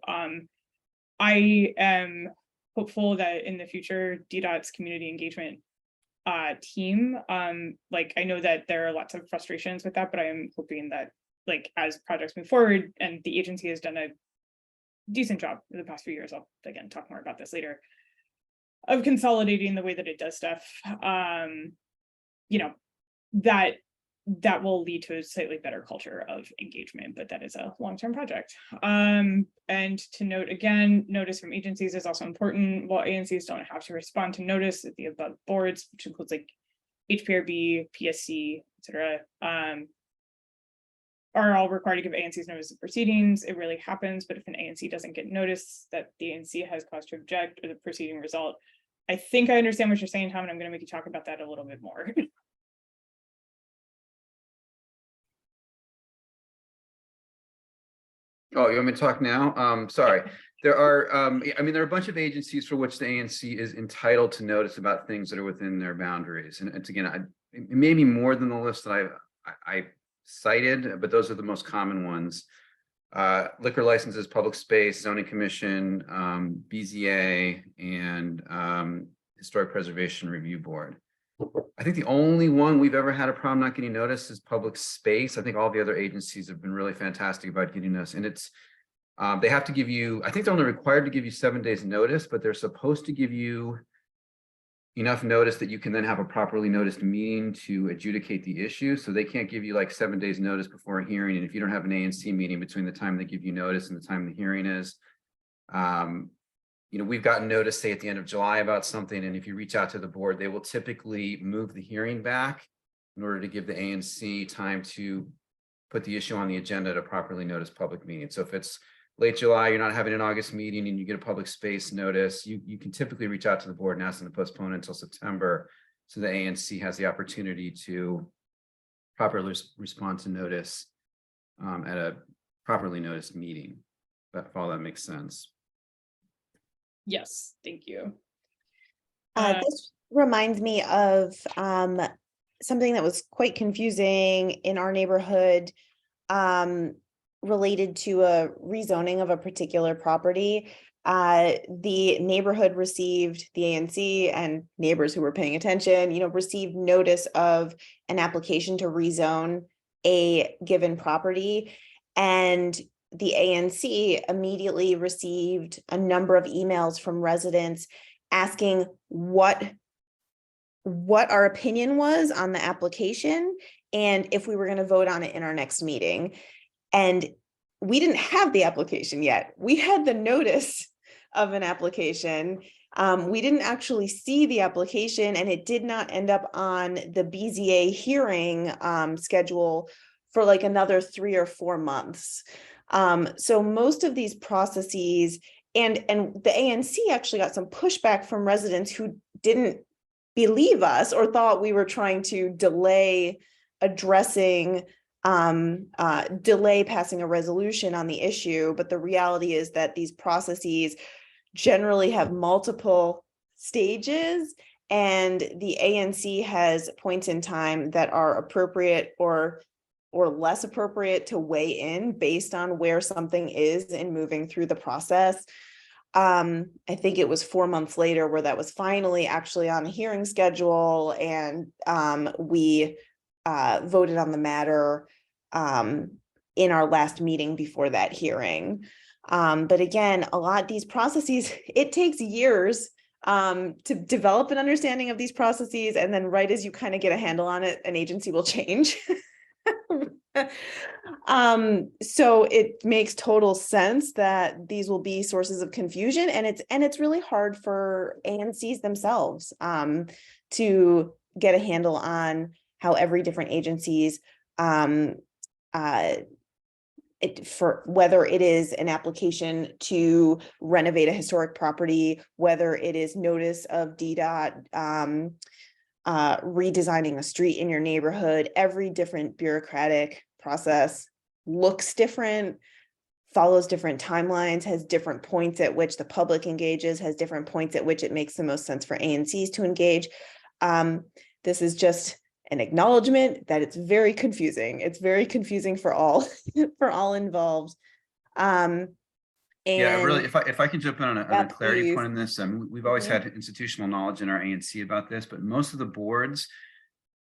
I am hopeful that in the future, DDOT's community engagement team, I know that there are lots of frustrations with that, but I am hoping that as projects move forward, and the agency has done a decent job in the past few years, I'll again talk more about this later, of consolidating the way that it does stuff, that will lead to a slightly better culture of engagement, but that is a long-term project. And to note again, notice from agencies is also important. While ANCs don't have to respond to notice at the above boards, which includes HPRB, PSC, etc., are all required to give ANCs notice of proceedings. It really happens, but if an ANC doesn't get notice that the ANC has cause to object or the proceeding result, I think I understand what you're saying, Tom, and I'm going to make you talk about that a little bit more. Oh, you want me to talk now? Sorry. There are, there are a bunch of agencies for which the ANC is entitled to notice about things that are within their boundaries. And it's again, it may be more than the list that I cited, but those are the most common ones. liquor licenses, public space, zoning commission, BZA, and historic preservation review board. I think the only one we've ever had a problem not getting noticed is public space. I think all the other agencies have been really fantastic about getting us, and it's they have to give you, I think they're only required to give you 7 days notice, but they're supposed to give you enough notice that you can then have a properly noticed meeting to adjudicate the issue. So they can't give you like 7 days notice before a hearing. And if you don't have an ANC meeting between the time they give you notice and the time the hearing is, you know, we've gotten notice, say at the end of July about something. And if you reach out to the board, they will typically move the hearing back in order to give the ANC time to put the issue on the agenda to properly notice public meeting. So if it's late July, you're not having an August meeting and you get a public space notice, you can typically reach out to the board and ask them to postpone until September. So the ANC has the opportunity to properly respond to notice at a properly noticed meeting. If all that makes sense. Yes, thank you. This reminds me of something that was quite confusing in our neighborhood related to a rezoning of a particular property. The neighborhood received, the ANC and neighbors who were paying attention, you know, received notice of an application to rezone a given property. And the ANC immediately received a number of emails from residents asking what our opinion was on the application and if we were going to vote on it in our next meeting. And we didn't have the application yet. We had the notice of an application. We didn't actually see the application, and it did not end up on the BZA hearing schedule for like another 3 or 4 months. So most of these processes, and the ANC actually got some pushback from residents who didn't believe us or thought we were trying to delay addressing delay passing a resolution on the issue. But the reality is that these processes generally have multiple stages, and the ANC has points in time that are appropriate or less appropriate to weigh in based on where something is in moving through the process. I think it was 4 months later where that was finally actually on a hearing schedule, and we voted on the matter in our last meeting before that hearing. But again, a lot of these processes, it takes years to develop an understanding of these processes, and then right as you kind of get a handle on it, an agency will change. So it makes total sense that these will be sources of confusion, and it's really hard for ANCs themselves to get a handle on how every different agencies for whether it is an application to renovate a historic property, whether it is notice of DDOT redesigning a street in your neighborhood. Every different bureaucratic process looks different, follows different timelines, has different points at which the public engages, has different points at which it makes the most sense for ANCs to engage. This is just an acknowledgement that it's very confusing. It's very confusing for all for all involved. And yeah, really, if I can jump in on a clarity please. point on this, we've always had institutional knowledge in our ANC about this, but most of the boards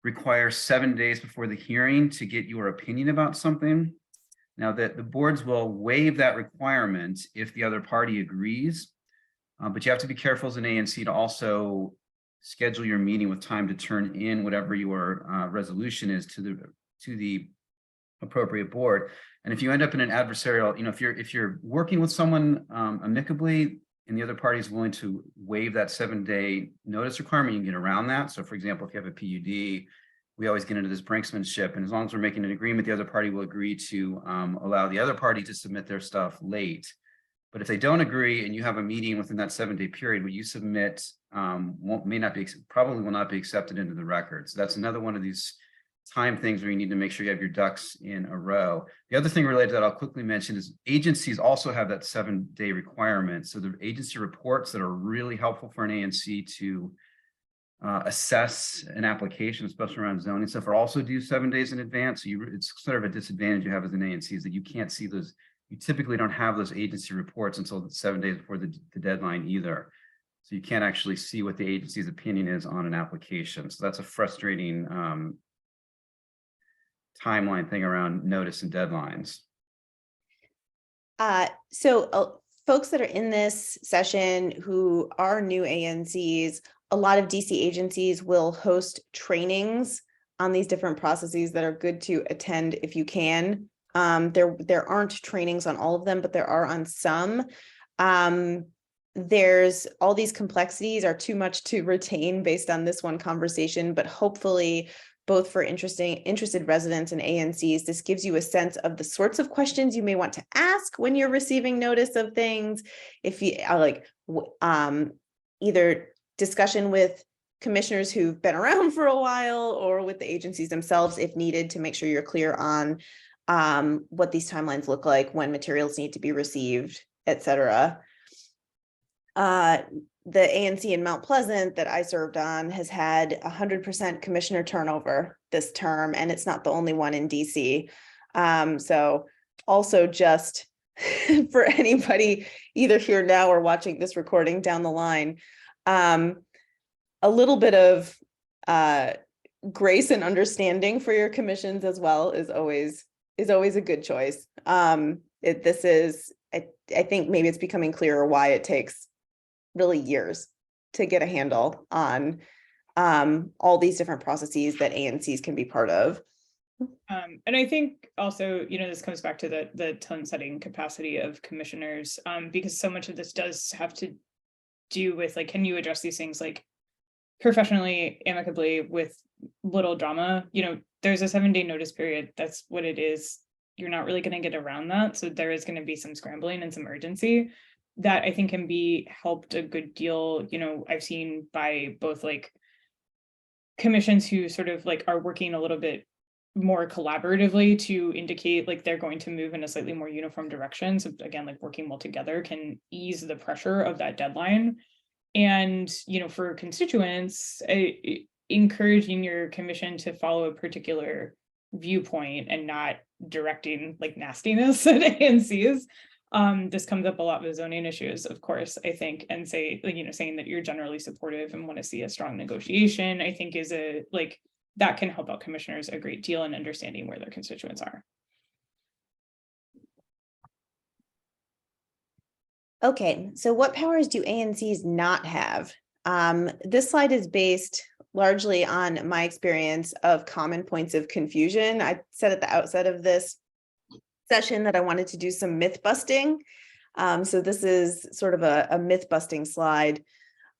require 7 days before the hearing to get your opinion about something. Now that the boards will waive that requirement if the other party agrees, but you have to be careful as an ANC to also schedule your meeting with time to turn in whatever your resolution is to the appropriate board. And if you end up in an adversarial, you know, if you're working with someone amicably and the other party is willing to waive that 7-day notice requirement, you can get around that. So for example, if you have a PUD, we always get into this brinksmanship, and as long as we're making an agreement, the other party will agree to allow the other party to submit their stuff late. But if they don't agree and you have a meeting within that 7-day period, what you submit probably will not be accepted into the record. So that's another one of these time things where you need to make sure you have your ducks in a row. The other thing related to that I'll quickly mention is agencies also have that 7-day requirement. So the agency reports that are really helpful for an ANC to assess an application, especially around zoning stuff, are also due 7 days in advance. So it's sort of a disadvantage you have as an ANC is that you can't see those you typically don't have those agency reports until 7 days before the deadline either. So you can't actually see what the agency's opinion is on an application. So that's a frustrating timeline thing around notice and deadlines. Folks that are in this session who are new ANCs, a lot of DC agencies will host trainings on these different processes that are good to attend if you can. There aren't trainings on all of them, but there are on some. There's all these complexities are too much to retain based on this one conversation, but hopefully both for interested residents and ANCs, this gives you a sense of the sorts of questions you may want to ask when you're receiving notice of things. If you either discussion with commissioners who've been around for a while or with the agencies themselves, if needed, to make sure you're clear on what these timelines look like, when materials need to be received, et cetera. The ANC in Mount Pleasant that I served on has had 100% commissioner turnover this term, and it's not the only one in DC. So also just for anybody either here now or watching this recording down the line, a little bit of grace and understanding for your commissions as well is always a good choice. I think maybe it's becoming clearer why it takes really years to get a handle on all these different processes that ANCs can be part of. And I think also, this comes back to the tone setting capacity of commissioners, because so much of this does have to do with, like, can you address these things like professionally, amicably, with little drama? There's a 7-day notice period. That's what it is. You're not really going to get around that. So there is going to be some scrambling and some urgency that I think can be helped a good deal. I've seen by both like commissions who sort of like are working a little bit more collaboratively to indicate like they're going to move in a slightly more uniform direction. So again, like working well together can ease the pressure of that deadline. And, for constituents, encouraging your commission to follow a particular viewpoint and not directing like nastiness at ANCs. This comes up a lot with zoning issues, of course, I think, and saying that you're generally supportive and want to see a strong negotiation, I think is that can help out commissioners a great deal in understanding where their constituents are. Okay, so what powers do ANCs not have? This slide is based largely on my experience of common points of confusion. I said at the outset of this session that I wanted to do some myth busting. So this is sort of a myth busting slide.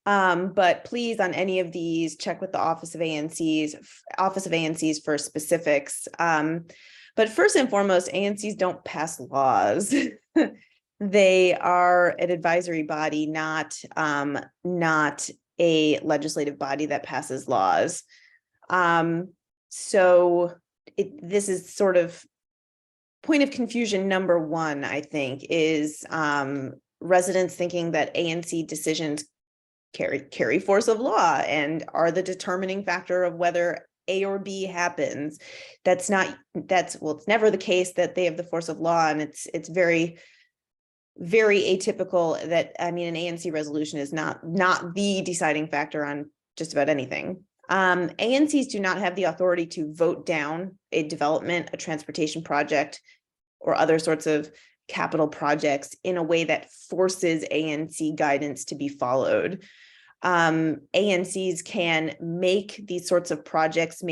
But please, on any of these, check with the Office of ANCs for specifics. But first and foremost, ANCs don't pass laws. They are an advisory body, not a legislative body that passes laws. So this is sort of point of confusion number one, I think, is residents thinking that ANC decisions carry force of law and are the determining factor of whether A or B happens. It's never the case that they have the force of law, and it's very, very atypical that, an ANC resolution is not the deciding factor on just about anything. ANCs do not have the authority to vote down a development, a transportation project, or other sorts of capital projects in a way that forces ANC guidance to be followed. ANCs can make these sorts of projects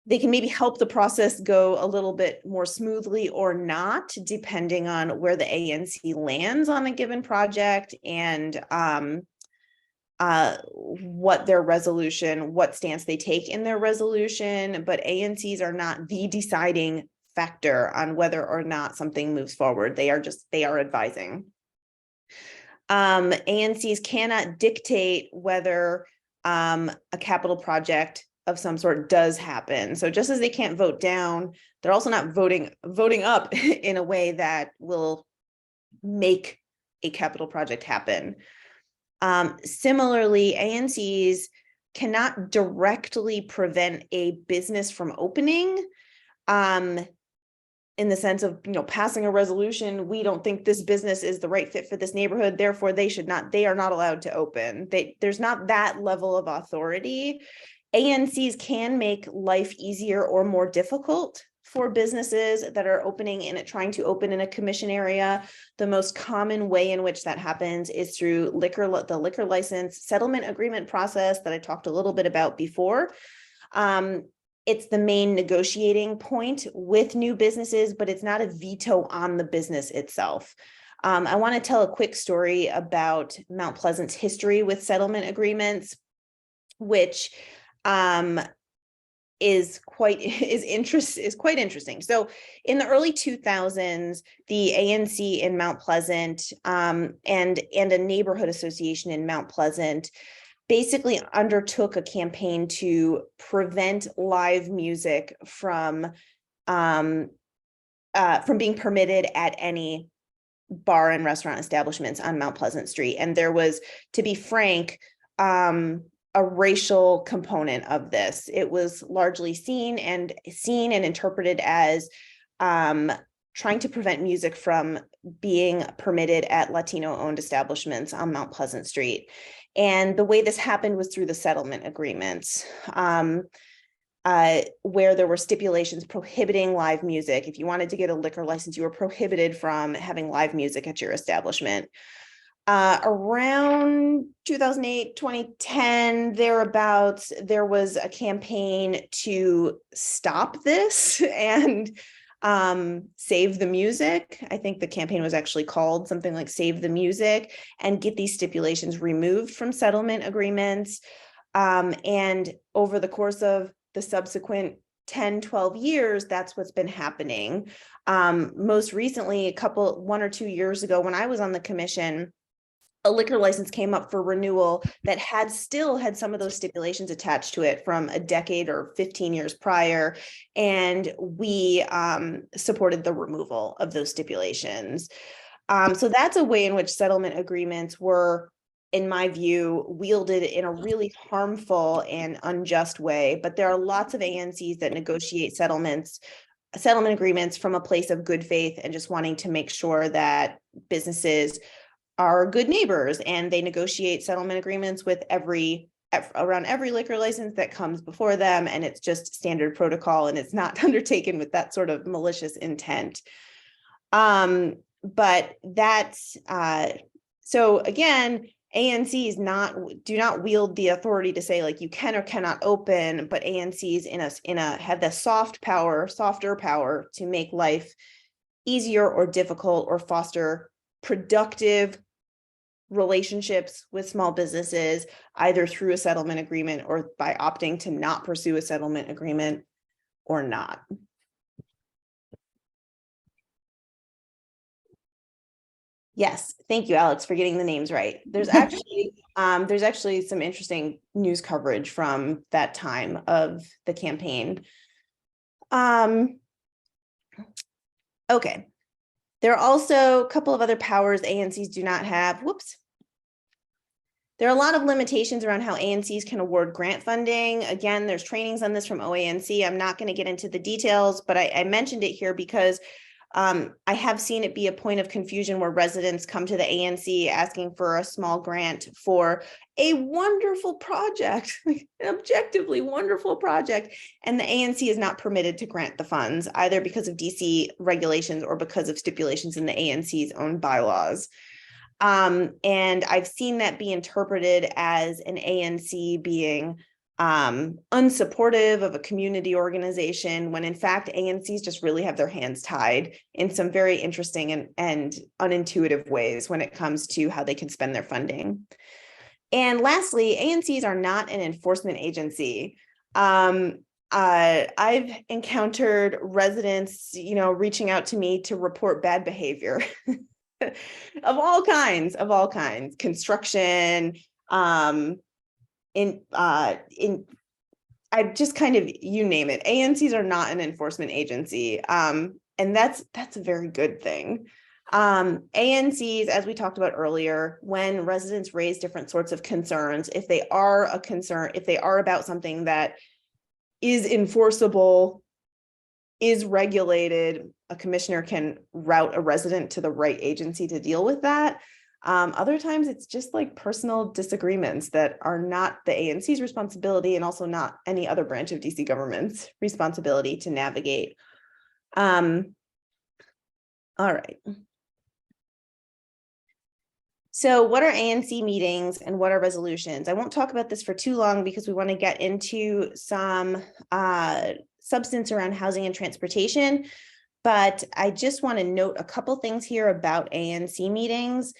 they can maybe help the process go a little bit more smoothly or not, depending on where the ANC lands on a given project and what stance they take in their resolution. But ANCs are not the deciding factor on whether or not something moves forward. They are advising. ANCs cannot dictate whether a capital project of some sort does happen. So just as they can't vote down, they're also not voting up in a way that will make a capital project happen. Similarly, ANCs cannot directly prevent a business from opening. in the sense of, passing a resolution, we don't think this business is the right fit for this neighborhood, therefore they are not allowed to open. There's not that level of authority. ANCs can make life easier or more difficult for businesses that are trying to open in a commission area. The most common way in which that happens is through the liquor license settlement agreement process that I talked a little bit about before. It's the main negotiating point with new businesses, but it's not a veto on the business itself. I want to tell a quick story about Mount Pleasant's history with settlement agreements, which is quite interesting. So in the early 2000s, the ANC in Mount Pleasant and a neighborhood association in Mount Pleasant basically undertook a campaign to prevent live music from being permitted at any bar and restaurant establishments on Mount Pleasant Street. And there was, to be frank, a racial component of this. It was largely seen and interpreted as trying to prevent music from being permitted at Latino-owned establishments on Mount Pleasant Street. And the way this happened was through the settlement agreements, where there were stipulations prohibiting live music. If you wanted to get a liquor license, you were prohibited from having live music at your establishment. Around 2008, 2010, thereabouts, there was a campaign to stop this and save the music. I think the campaign was actually called something like Save the Music, and get these stipulations removed from settlement agreements. And over the course of the subsequent 10, 12 years, that's what's been happening. Most recently, 1 or 2 years ago, when I was on the commission, a liquor license came up for renewal that still had some of those stipulations attached to it from a decade or 15 years prior. And we supported the removal of those stipulations. So that's a way in which settlement agreements were, in my view, wielded in a really harmful and unjust way. But there are lots of ANCs that negotiate settlement agreements from a place of good faith and just wanting to make sure that businesses are good neighbors, and they negotiate settlement agreements with around every liquor license that comes before them, and it's just standard protocol, and it's not undertaken with that sort of malicious intent. But that's so again, ANCs do not wield the authority to say like you can or cannot open, but ANCs have the softer power to make life easier or difficult, or foster productive relationships with small businesses, either through a settlement agreement or by opting to not pursue a settlement agreement or not. Yes, thank you, Alex, for getting the names right. There's actually some interesting news coverage from that time of the campaign. Okay. There are also a couple of other powers ANCs do not have. Whoops. There are a lot of limitations around how ANCs can award grant funding. Again, there's trainings on this from OANC. I'm not going to get into the details, but I mentioned it here because I have seen it be a point of confusion where residents come to the ANC asking for a small grant for a wonderful project, an objectively wonderful project, and the ANC is not permitted to grant the funds, either because of DC regulations or because of stipulations in the ANC's own bylaws. And I've seen that be interpreted as an ANC being unsupportive of a community organization, when in fact ANCs just really have their hands tied in some very interesting and unintuitive ways when it comes to how they can spend their funding. And lastly, ANCs are not an enforcement agency. I've encountered residents, reaching out to me to report bad behavior of all kinds, construction, I just kind of, you name it. ANCs are not an enforcement agency. And that's a very good thing. ANCs, as we talked about earlier, when residents raise different sorts of concerns, if they are about something that is enforceable is regulated, a commissioner can route a resident to the right agency to deal with that. Other times it's just like personal disagreements that are not the ANC's responsibility and also not any other branch of DC government's responsibility to navigate. All right. So what are ANC meetings and what are resolutions? I won't talk about this for too long because we want to get into some substance around housing and transportation. But I just want to note a couple things here about ANC meetings.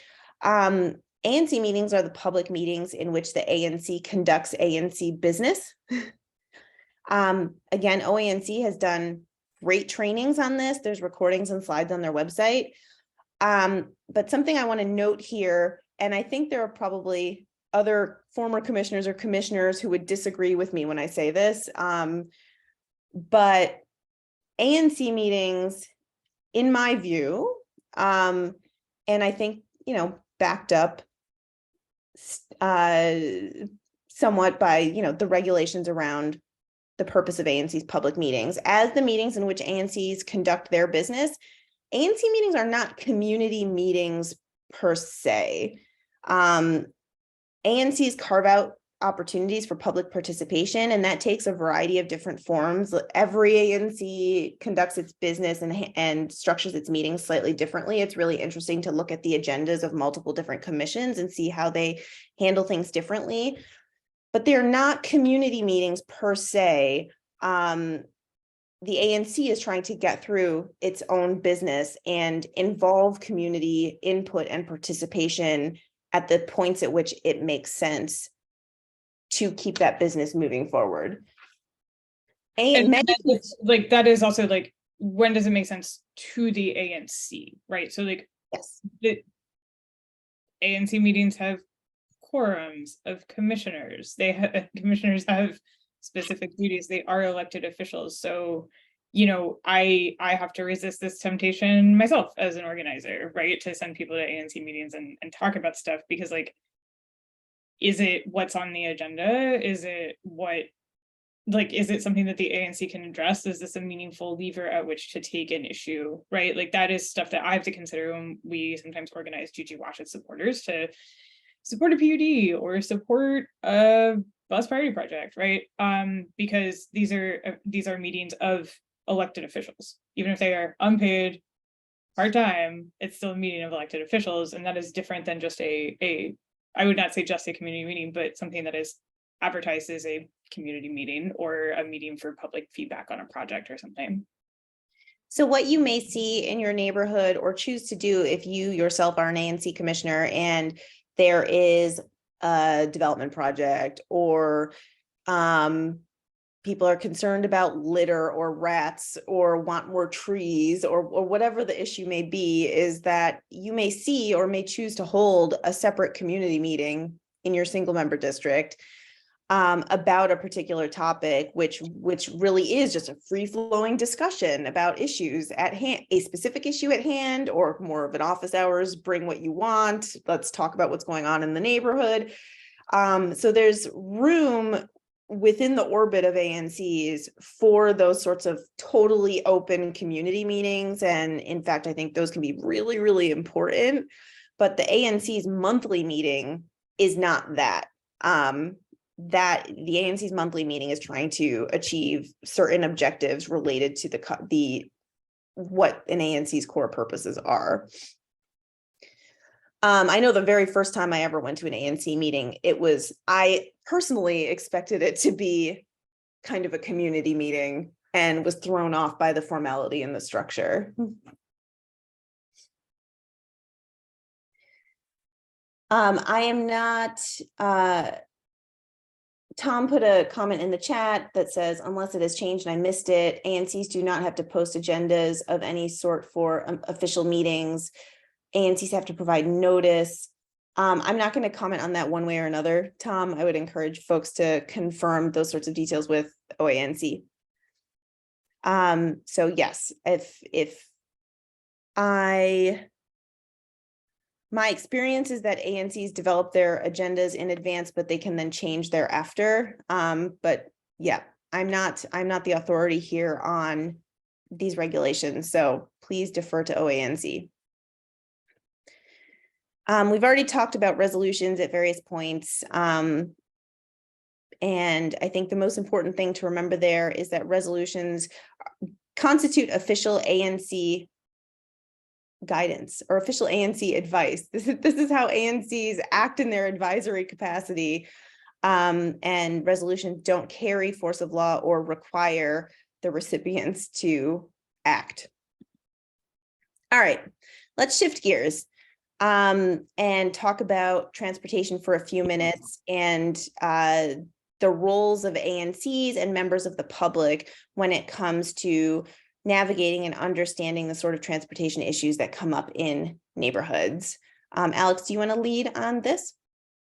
ANC meetings are the public meetings in which the ANC conducts ANC business. Again, OANC has done great trainings on this. There's recordings and slides on their website. But something I want to note here, and I think there are probably other former commissioners or commissioners who would disagree with me when I say this, but ANC meetings, in my view, and I think, you know, backed up somewhat by, you know, the regulations around the purpose of ANC's public meetings, as the meetings in which ANCs conduct their business. ANC meetings are not community meetings per se. ANCs carve out opportunities for public participation, and that takes a variety of different forms. Every ANC conducts its business and structures its meetings slightly differently. It's really interesting to look at the agendas of multiple different commissions and see how they handle things differently. But they're not community meetings per se. The ANC is trying to get through its own business and involve community input and participation at the points at which it makes sense to keep that business moving forward. And many, like that is also like, when does it make sense to the ANC, right? So like yes, the ANC meetings have quorums of commissioners. Commissioners have specific duties. They are elected officials. So, you know, I have to resist this temptation myself as an organizer, right? To send people to ANC meetings and talk about stuff, because like, is it what's on the agenda? Is it is it something that the ANC can address? Is this a meaningful lever at which to take an issue, right? Like that is stuff that I have to consider when we sometimes organize GG Watch supporters to support a PUD or support a bus priority project, right? Because these are meetings of elected officials. Even if they are unpaid, part-time, it's still a meeting of elected officials, and that is different than just I would not say just a community meeting, but something that is advertised as a community meeting or a meeting for public feedback on a project or something. so what you may see in your neighborhood or choose to do if you yourself are an ANC commissioner and there is a development project or people are concerned about litter or rats or want more trees or whatever the issue may be, is that you may see or may choose to hold a separate community meeting in your single member district about a particular topic, which really is just a free-flowing discussion about issues at hand, a specific issue at hand, or more of an office hours, bring what you want, let's talk about what's going on in the neighborhood. So there's room within the orbit of ANCs for those sorts of totally open community meetings. And in fact, I think those can be really, really important. But the ANC's monthly meeting is not that. That the ANC's monthly meeting is trying to achieve certain objectives related to the what an ANC's core purposes are. I know the very first time I ever went to an ANC meeting, I personally expected it to be kind of a community meeting and was thrown off by the formality and the structure. I am not, Tom put a comment in the chat that says, unless it has changed and I missed it, ANCs do not have to post agendas of any sort for official meetings. ANCs have to provide notice. I'm not going to comment on that one way or another, Tom. I would encourage folks to confirm those sorts of details with OANC. So yes, my experience is that ANCs develop their agendas in advance, but they can then change thereafter. But yeah, I'm not the authority here on these regulations. So please defer to OANC. We've already talked about resolutions at various points. And I think the most important thing to remember there is that resolutions constitute official ANC guidance or official ANC advice. This is how ANCs act in their advisory capacity. And resolutions don't carry force of law or require the recipients to act. All right, let's shift gears and talk about transportation for a few minutes and the roles of ANCs and members of the public when it comes to navigating and understanding the sort of transportation issues that come up in neighborhoods. Alex, do you want to lead on this?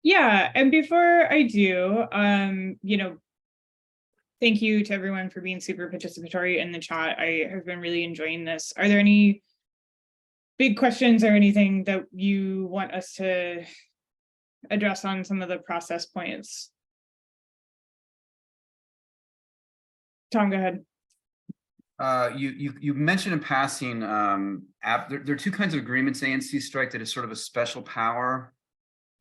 Yeah, and before I do, thank you to everyone for being super participatory in the chat. I have been really enjoying this. Are there any big questions or anything that you want us to address on some of the process points? Tom, go ahead. You mentioned in passing, there are two kinds of agreements ANCs strike that is sort of a special power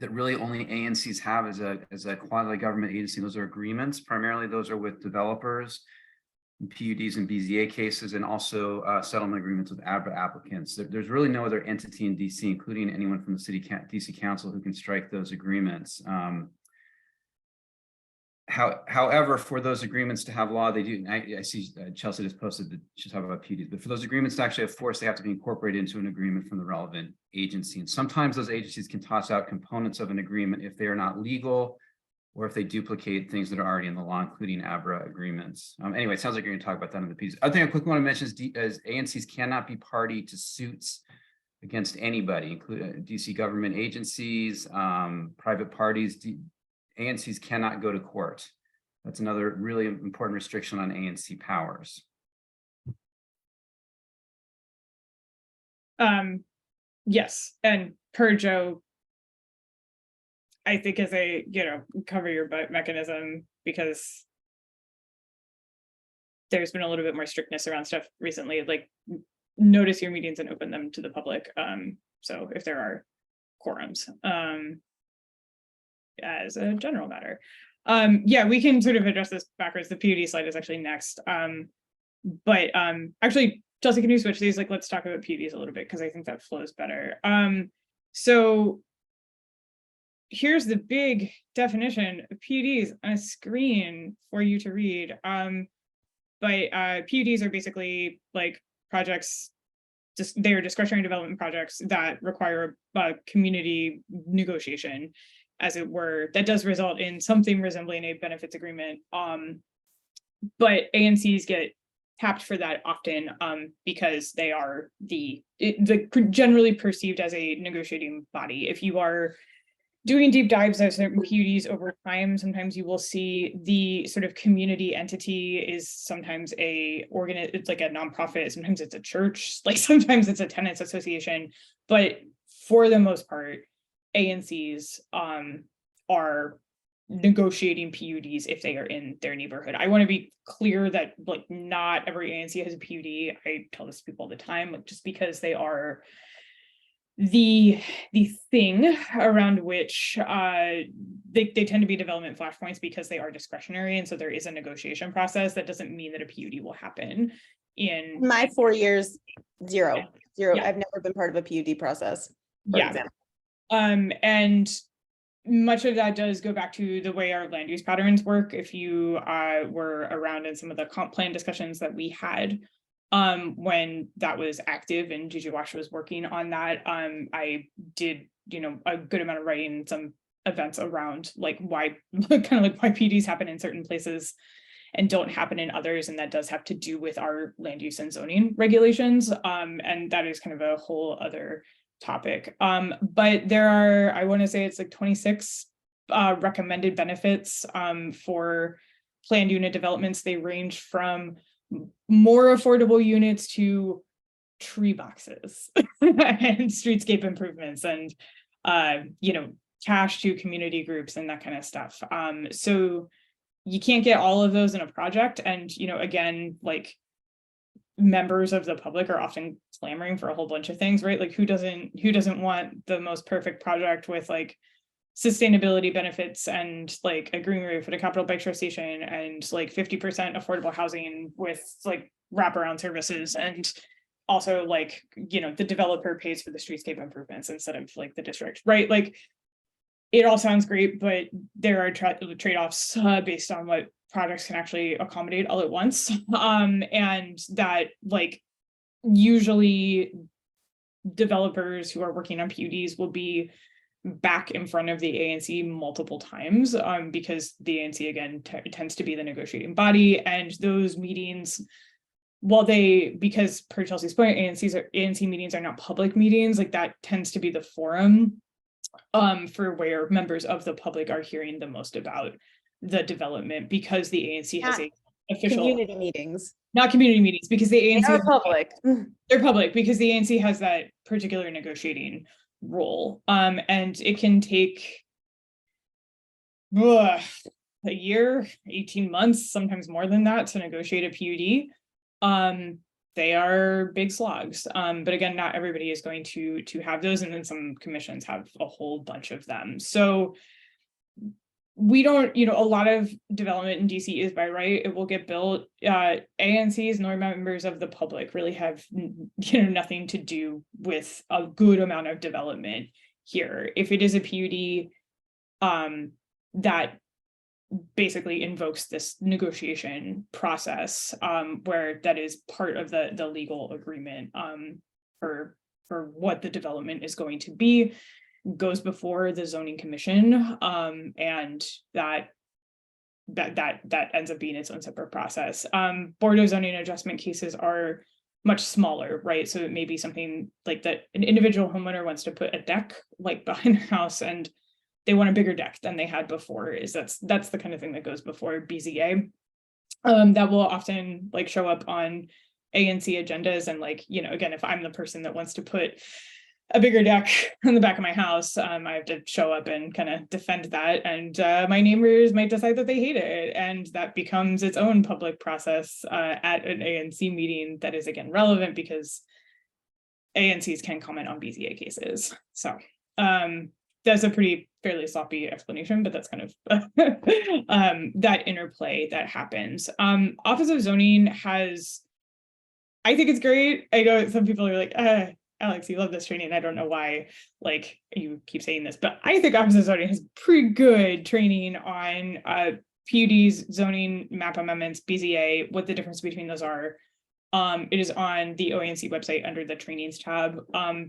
that really only ANCs have as a quasi-government agency. Those are agreements. Primarily, those are with developers, and PUDs and BZA cases, and also settlement agreements with ABRA applicants. There's really no other entity in DC, including anyone from the DC Council, who can strike those agreements. However, for those agreements to have law, they do. I see Chelsea just posted that she's talking about PUDs, but for those agreements to actually have force, they have to be incorporated into an agreement from the relevant agency. And sometimes those agencies can toss out components of an agreement if they are not legal, or if they duplicate things that are already in the law, including ABRA agreements. Anyway, it sounds like you're going to talk about that in the PUDs. Other thing I quickly want to mention is ANCs cannot be party to suits against anybody, including DC government agencies, private parties. ANCs cannot go to court. That's another really important restriction on ANC powers. Yes, and per Joe, I think is a cover your butt mechanism, because there's been a little bit more strictness around stuff recently, like notice your meetings and open them to the public. So if there are quorums, as a general matter. Yeah, we can sort of address this backwards. The PUD slide is actually next. But actually, Chelsea, can you switch these? Like, let's talk about PUDs a little bit, because I think that flows better. So here's the big definition of PUDs on a screen for you to read. But PUDs are basically like projects, they are discretionary development projects that require a community negotiation, as it were, that does result in something resembling a benefits agreement. But ANCs get tapped for that often because they are the generally perceived as a negotiating body. If you are doing deep dives of certain PUDs over time, sometimes you will see the sort of community entity is sometimes it's like a nonprofit, sometimes it's a church, like sometimes it's a tenants association, but for the most part, ANCs are negotiating PUDs if they are in their neighborhood. I want to be clear that like not every ANC has a PUD. I tell this to people all the time, like just because they are the thing around which they tend to be development flashpoints because they are discretionary, and so there is a negotiation process. That doesn't mean that a PUD will happen in my 4 years. Zero. Yeah. I've never been part of a PUD process, for example. And much of that does go back to the way our land use patterns work. If you were around in some of the comp plan discussions that we had when that was active and Gigi Wash was working on that, I did a good amount of writing, some events around like why kind of like why PUDs happen in certain places and don't happen in others, and that does have to do with our land use and zoning regulations, and that is kind of a whole other topic. But there are, I want to say it's like 26 recommended benefits for planned unit developments. They range from more affordable units to tree boxes and streetscape improvements and cash to community groups and that kind of stuff. So you can't get all of those in a project, and again, like members of the public are often clamoring for a whole bunch of things, right? Like who doesn't want the most perfect project with like sustainability benefits and like a green roof at a Capital Bike Share station and like 50% affordable housing with like wraparound services, and also like, you know, the developer pays for the streetscape improvements instead of like the district, right? Like it all sounds great, but there are trade-offs based on what projects can actually accommodate all at once. And that like usually developers who are working on PUDs will be back in front of the ANC multiple times because the ANC again tends to be the negotiating body, and those meetings, while because per Chelsea's point, ANC meetings are not public meetings, like that tends to be the forum for where members of the public are hearing the most about the development, because the ANC has a official Community meetings. not community meetings, because the They ANC are public. they're public because the ANC has that particular negotiating role. And it can take a year, 18 months, sometimes more than that, to negotiate a PUD. They are big slogs. But again, not everybody is going to have those, and then some commissions have a whole bunch of them. So we don't, you know, a lot of development in DC is by right. It will get built. ANCs nor members of the public really have, you know, nothing to do with a good amount of development here. If it is a PUD that basically invokes this negotiation process, where that is part of the legal agreement for what the development is going to be, goes before the zoning commission, and that ends up being its own separate process. Board of Zoning adjustment cases are much smaller, right? So it may be something like that an individual homeowner wants to put a deck like behind their house, and they want a bigger deck than they had before. That's the kind of thing that goes before BZA. That will often like show up on ANC agendas, and like, you know, again, if I'm the person that wants to put a bigger deck on the back of my house, I have to show up and kind of defend that, and my neighbors might decide that they hate it, and that becomes its own public process at an ANC meeting that is again relevant because ANCs can comment on BZA cases. So that's a fairly sloppy explanation, but that's kind of that interplay that happens. Office of Zoning has, I think it's great. I know some people are like, Alex, you love this training. I don't know why, like, you keep saying this, but I think Office of Zoning has pretty good training on PUDs, zoning, map amendments, BZA, what the difference between those are. It is on the OANC website under the trainings tab,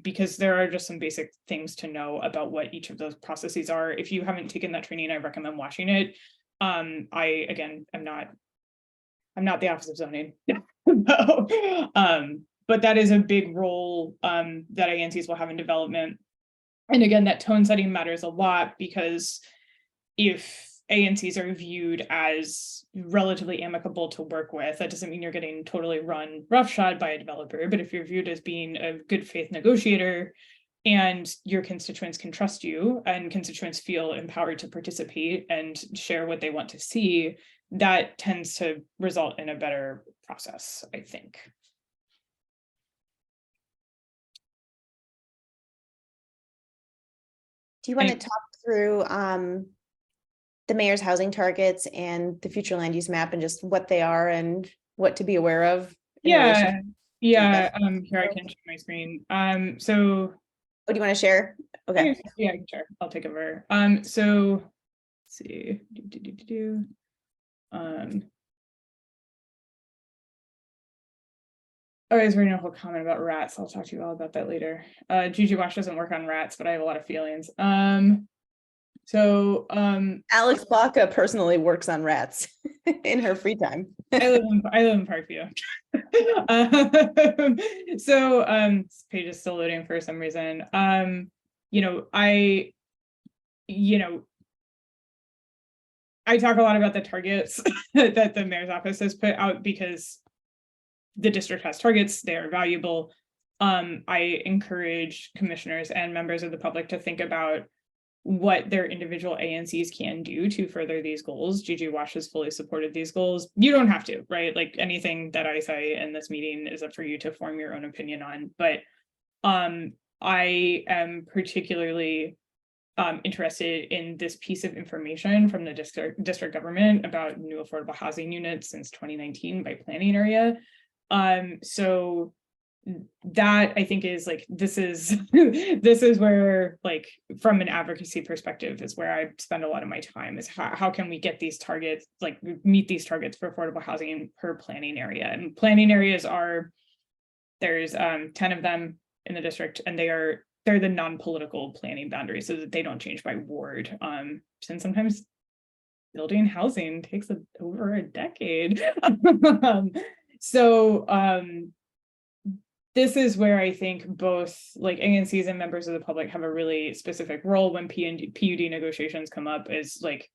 because there are just some basic things to know about what each of those processes are. If you haven't taken that training, I recommend watching it. I, again, I'm not the Office of Zoning. But that is a big role that ANCs will have in development. And again, that tone setting matters a lot, because if ANCs are viewed as relatively amicable to work with, that doesn't mean you're getting totally run roughshod by a developer. But if you're viewed as being a good faith negotiator and your constituents can trust you and constituents feel empowered to participate and share what they want to see, that tends to result in a better process, I think. Do you want to talk through the mayor's housing targets and the future land use map and just what they are and what to be aware of? Yeah. Here I can share my screen. So Oh, do you want to share? Okay. Yeah, sure. I'll take over. So let's see. I was reading a whole comment about rats. I'll talk to you all about that later. Juju Wash doesn't work on rats, but I have a lot of feelings. Alex Baca personally works on rats in her free time. I live in Parkview. This page is still loading for some reason. I talk a lot about the targets that the mayor's office has put out because the district has targets, they are valuable. I encourage commissioners and members of the public to think about what their individual ANCs can do to further these goals. GG Wash has fully supported these goals. You don't have to, right? Like anything that I say in this meeting is up for you to form your own opinion on. But I am particularly interested in this piece of information from the district government about new affordable housing units since 2019 by planning area. So that I think is like, this is this is where, like, from an advocacy perspective is where I spend a lot of my time, is how can we get these targets, like meet these targets for affordable housing per planning area. And planning areas are, there's 10 of them in the district, and they're the non-political planning boundaries so that they don't change by ward. And sometimes building housing takes over a decade. This is where I think both like ANCs and members of the public have a really specific role when PUD negotiations come up. Is like,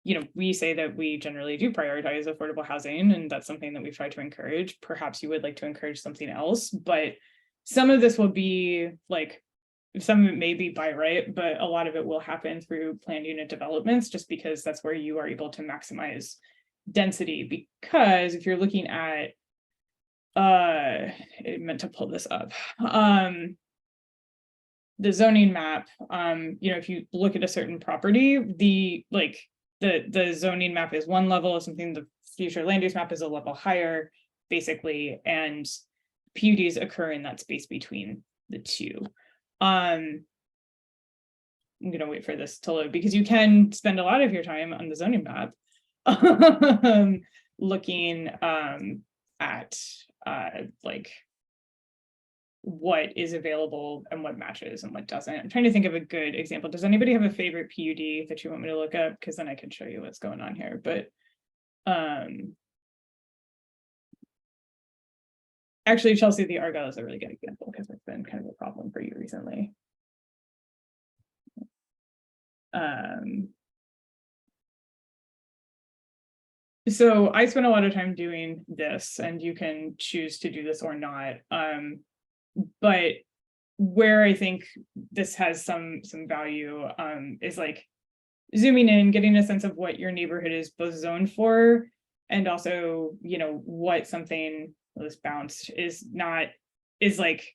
you know, we say that we generally do prioritize affordable housing, and that's something that we try to encourage. Perhaps you would like to encourage something else, but some of this will be like, some of it may be by right, but a lot of it will happen through planned unit developments, just because that's where you are able to maximize density. Because if you're looking at, I meant to pull this up, the zoning map, you know, if you look at a certain property, the zoning map is one level of something, the future land use map is a level higher, basically, and PUDs occur in that space between the two. I'm gonna wait for this to load, because you can spend a lot of your time on the zoning map looking at like what is available and what matches and what doesn't. I'm trying to think of a good example. Does anybody have a favorite PUD that you want me to look up? Because then I can show you what's going on here. But actually, Chelsea, the Argyle is a really good example, because it's been kind of a problem for you recently. So I spent a lot of time doing this, and you can choose to do this or not. But where I think this has some value is like zooming in, getting a sense of what your neighborhood is both zoned for, and also, you know, what something, this bounced, is like,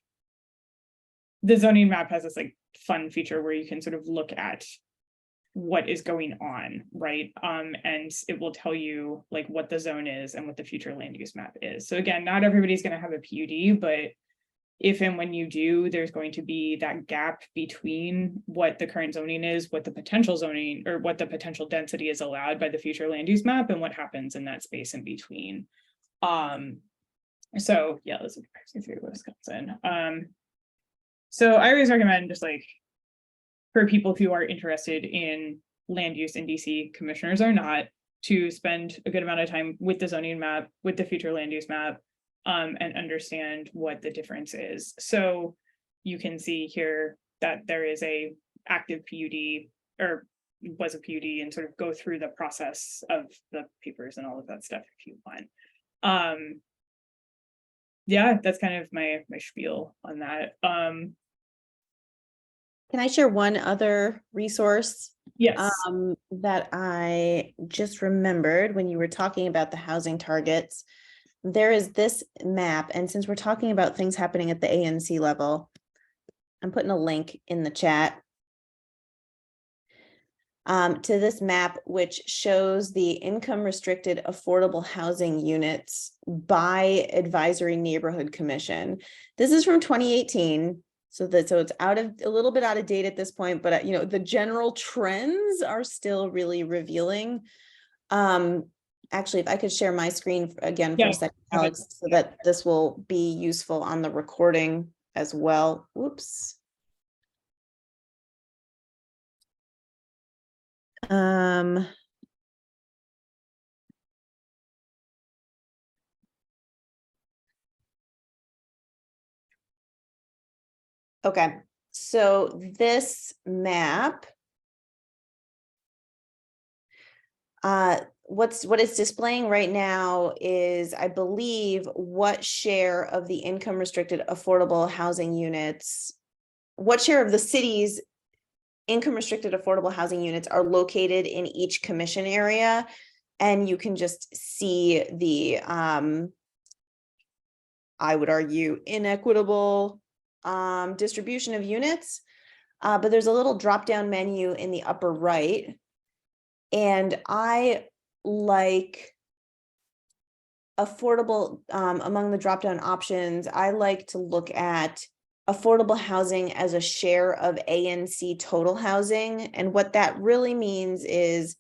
the zoning map has this like fun feature where you can sort of look at what is going on, right? And it will tell you like what the zone is and what the future land use map is. So again, not everybody's going to have a PUD, but if and when you do, there's going to be that gap between what the current zoning is, what the potential zoning, or what the potential density is allowed by the future land use map, and what happens in that space in between. So yeah, let's look through Wisconsin. So I always recommend, just like for people who are interested in land use in DC, commissioners or not, to spend a good amount of time with the zoning map, with the future land use map, and understand what the difference is. So you can see here that there is a active PUD, or was a PUD, and sort of go through the process of the papers and all of that stuff if you want. Yeah, that's kind of my spiel on that. Can I share one other resource Yes. that I just remembered when you were talking about the housing targets? There is this map, and since we're talking about things happening at the ANC level, I'm putting a link in the chat to this map, which shows the income restricted affordable housing units by Advisory Neighborhood Commission. This is from 2018. So it's a little bit out of date at this point, but you know, the general trends are still really revealing. Actually, if I could share my screen again for a second, Alex, so that this will be useful on the recording as well. Whoops. Okay, so this map, what it's displaying right now is, I believe, what share of the income restricted affordable housing units, what share of the city's income restricted affordable housing units are located in each commission area. And you can just see the, I would argue, inequitable distribution of units. But there's a little drop-down menu in the upper right. And I like affordable, among the drop-down options, I like to look at affordable housing as a share of ANC total housing. And what that really means is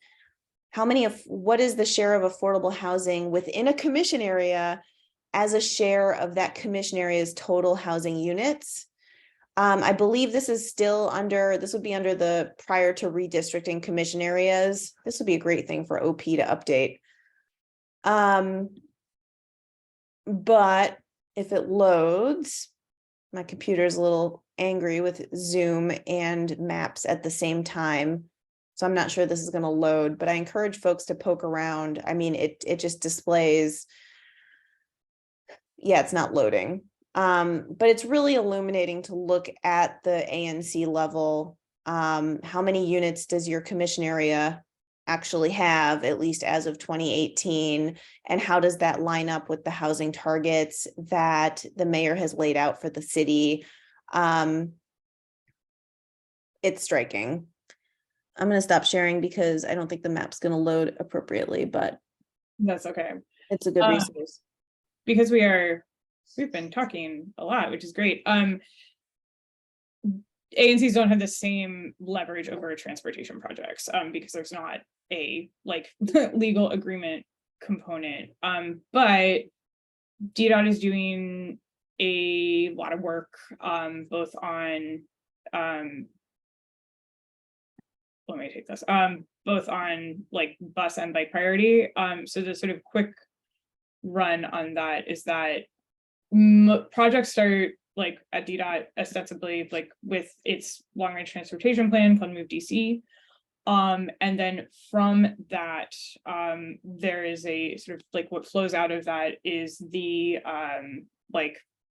what is the share of affordable housing within a commission area as a share of that commission area's total housing units. I believe this is still this would be under the prior to redistricting commission areas. This would be a great thing for OP to update. But if it loads, my computer is a little angry with Zoom and Maps at the same time. So I'm not sure this is going to load, but I encourage folks to poke around. I mean, it just displays. Yeah, it's not loading. But it's really illuminating to look at the ANC level. How many units does your commission area actually have, at least as of 2018? And how does that line up with the housing targets that the mayor has laid out for the city? It's striking. I'm going to stop sharing because I don't think the map's going to load appropriately, but That's okay. it's a good resource. Because we've been talking a lot, which is great. ANCs don't have the same leverage over transportation projects because there's not a legal agreement component. But DDOT is doing a lot of work both on let me take this both on bus and bike priority. So the sort of quick run on that is that projects start at DDOT ostensibly with its long range transportation plan, Fund Move DC. And then from that, there is a sort of what flows out of that is the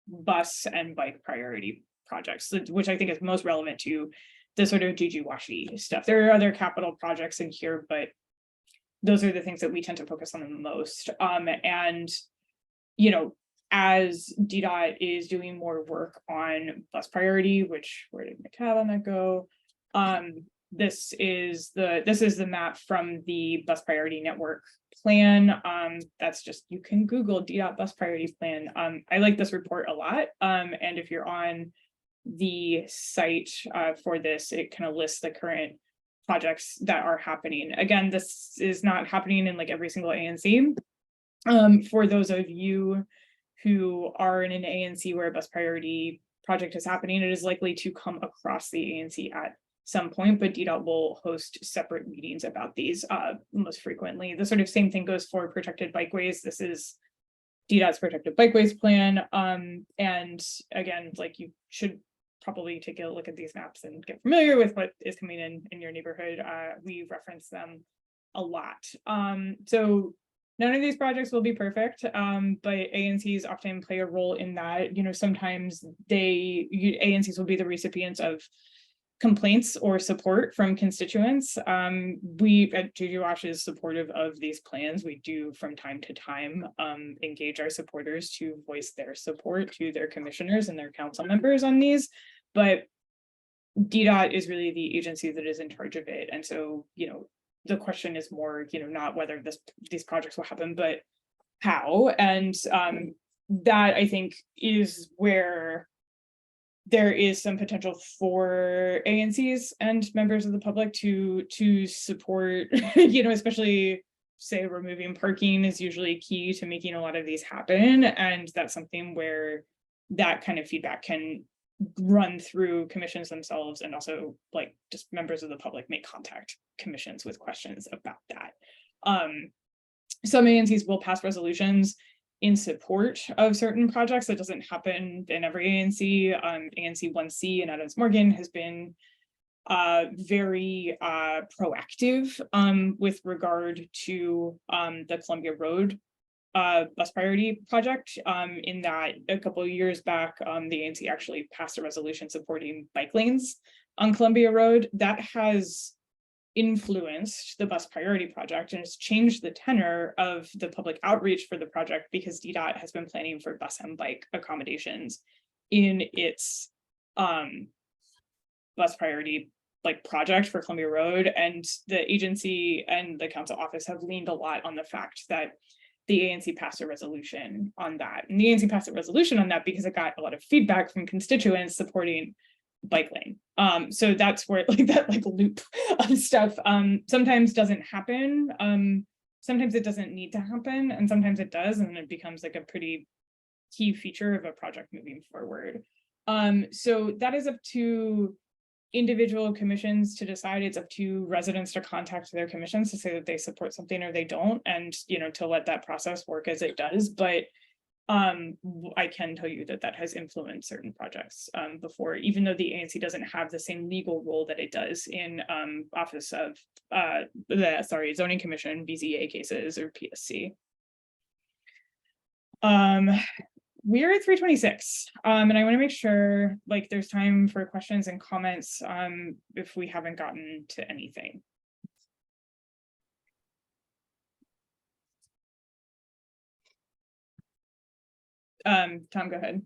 bus and bike priority projects, which I think is most relevant to the sort of GG-WASHI stuff. There are other capital projects in here, but those are the things that we tend to focus on the most. And, as DDOT is doing more work on bus priority, which where did my tab on that go? This is the map from the bus priority network plan. That's just, you can Google DDOT bus priority plan. I like this report a lot. And if you're on the site for this, it kind of lists the current projects that are happening. Again, this is not happening in every single ANC. For those of you who are in an ANC where a bus priority project is happening, it is likely to come across the ANC at some point, but DDOT will host separate meetings about these most frequently. The sort of same thing goes for protected bikeways. This is DDOT's protected bikeways plan. And again, you should probably take a look at these maps and get familiar with what is coming in your neighborhood. We reference them a lot. So none of these projects will be perfect, but ANCs often play a role in that. Sometimes ANCs will be the recipients of complaints or support from constituents. We at GG-WASH is supportive of these plans. We do from time to time engage our supporters to voice their support to their commissioners and their council members on these, but DDOT is really the agency that is in charge of it. And so, the question is more, not whether these projects will happen, but how. And that I think is where there is some potential for ANCs and members of the public to support, especially say removing parking is usually key to making a lot of these happen. And that's something where that kind of feedback can run through commissions themselves, and also just members of the public may contact commissions with questions about that. Some ANCs will pass resolutions in support of certain projects. That doesn't happen in every ANC. ANC 1C in Adams Morgan has been very proactive with regard to the Columbia Road bus priority project, in that a couple of years back, the ANC actually passed a resolution supporting bike lanes on Columbia Road. That has influenced the bus priority project and has changed the tenor of the public outreach for the project, because DDOT has been planning for bus and bike accommodations in its bus priority project for Columbia Road, and the agency and the council office have leaned a lot on the fact that the ANC passed a resolution on that. And the ANC passed a resolution on that because it got a lot of feedback from constituents supporting bike lane. So that's where that loop of stuff sometimes doesn't happen. Sometimes it doesn't need to happen, and sometimes it does, and it becomes a pretty key feature of a project moving forward. So that is up to individual commissions to decide. It's up to residents to contact their commissions to say that they support something or they don't, and to let that process work as it does. But I can tell you that has influenced certain projects before, even though the ANC doesn't have the same legal role that it does in office of zoning commission, BZA cases, or PSC. We're at 3:26, and I want to make sure there's time for questions and comments if we haven't gotten to anything. Tom, go ahead.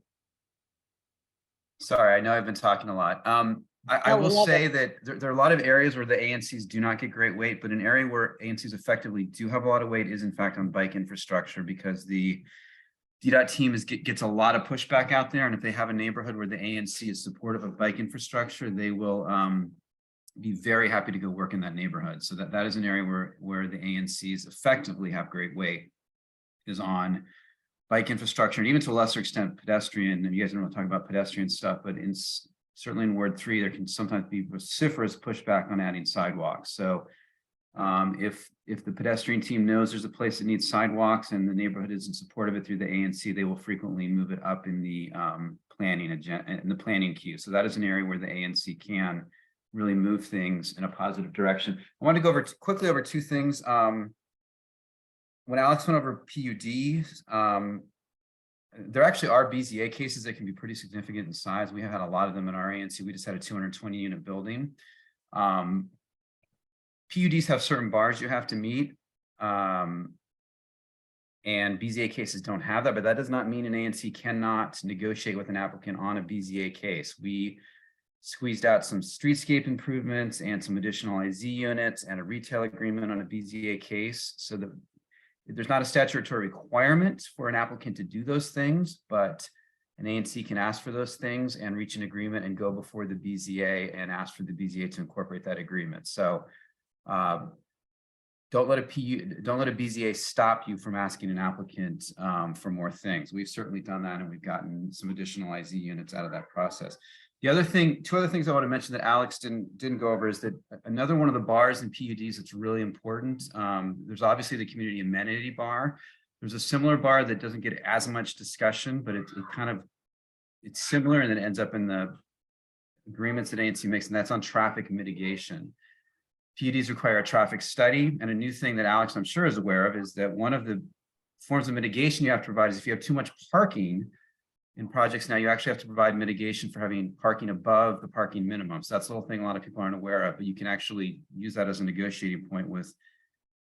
Sorry, I know I've been talking a lot. I will say that there are a lot of areas where the ANCs do not get great weight, but an area where ANCs effectively do have a lot of weight is in fact on bike infrastructure, because the DDOT team gets a lot of pushback out there. And if they have a neighborhood where the ANC is supportive of bike infrastructure, they will be very happy to go work in that neighborhood. So that is an area where the ANCs effectively have great weight, is on bike infrastructure, and even to a lesser extent pedestrian. And you guys don't want to talk about pedestrian stuff, but certainly in Ward 3, there can sometimes be vociferous pushback on adding sidewalks. So if the pedestrian team knows there's a place that needs sidewalks and the neighborhood is in support of it through the ANC, they will frequently move it up in the planning queue. So that is an area where the ANC can really move things in a positive direction. I want to go quickly over two things. When Alex went over PUDs, there actually are BZA cases that can be pretty significant in size. We have had a lot of them in our ANC. We just had a 220 unit building. PUDs have certain bars you have to meet, and BZA cases don't have that, but that does not mean an ANC cannot negotiate with an applicant on a BZA case. We squeezed out some streetscape improvements and some additional IZ units and a retail agreement on a BZA case, so that there's not a statutory requirement for an applicant to do those things, but an ANC can ask for those things and reach an agreement and go before the BZA and ask for the BZA to incorporate that agreement. So don't let a BZA stop you from asking an applicant for more things. We've certainly done that, and we've gotten some additional IZ units out of that process. The other thing, two other things I want to mention that Alex didn't go over is that another one of the bars in PUDs that's really important. There's obviously the community amenity bar. There's a similar bar that doesn't get as much discussion, but it's similar, and then it ends up in the agreements that ANC makes, and that's on traffic mitigation. PUDs require a traffic study, and a new thing that Alex, I'm sure, is aware of is that one of the forms of mitigation you have to provide is if you have too much parking in projects now, you actually have to provide mitigation for having parking above the parking minimum. So that's the whole thing a lot of people aren't aware of, but you can actually use that as a negotiating point with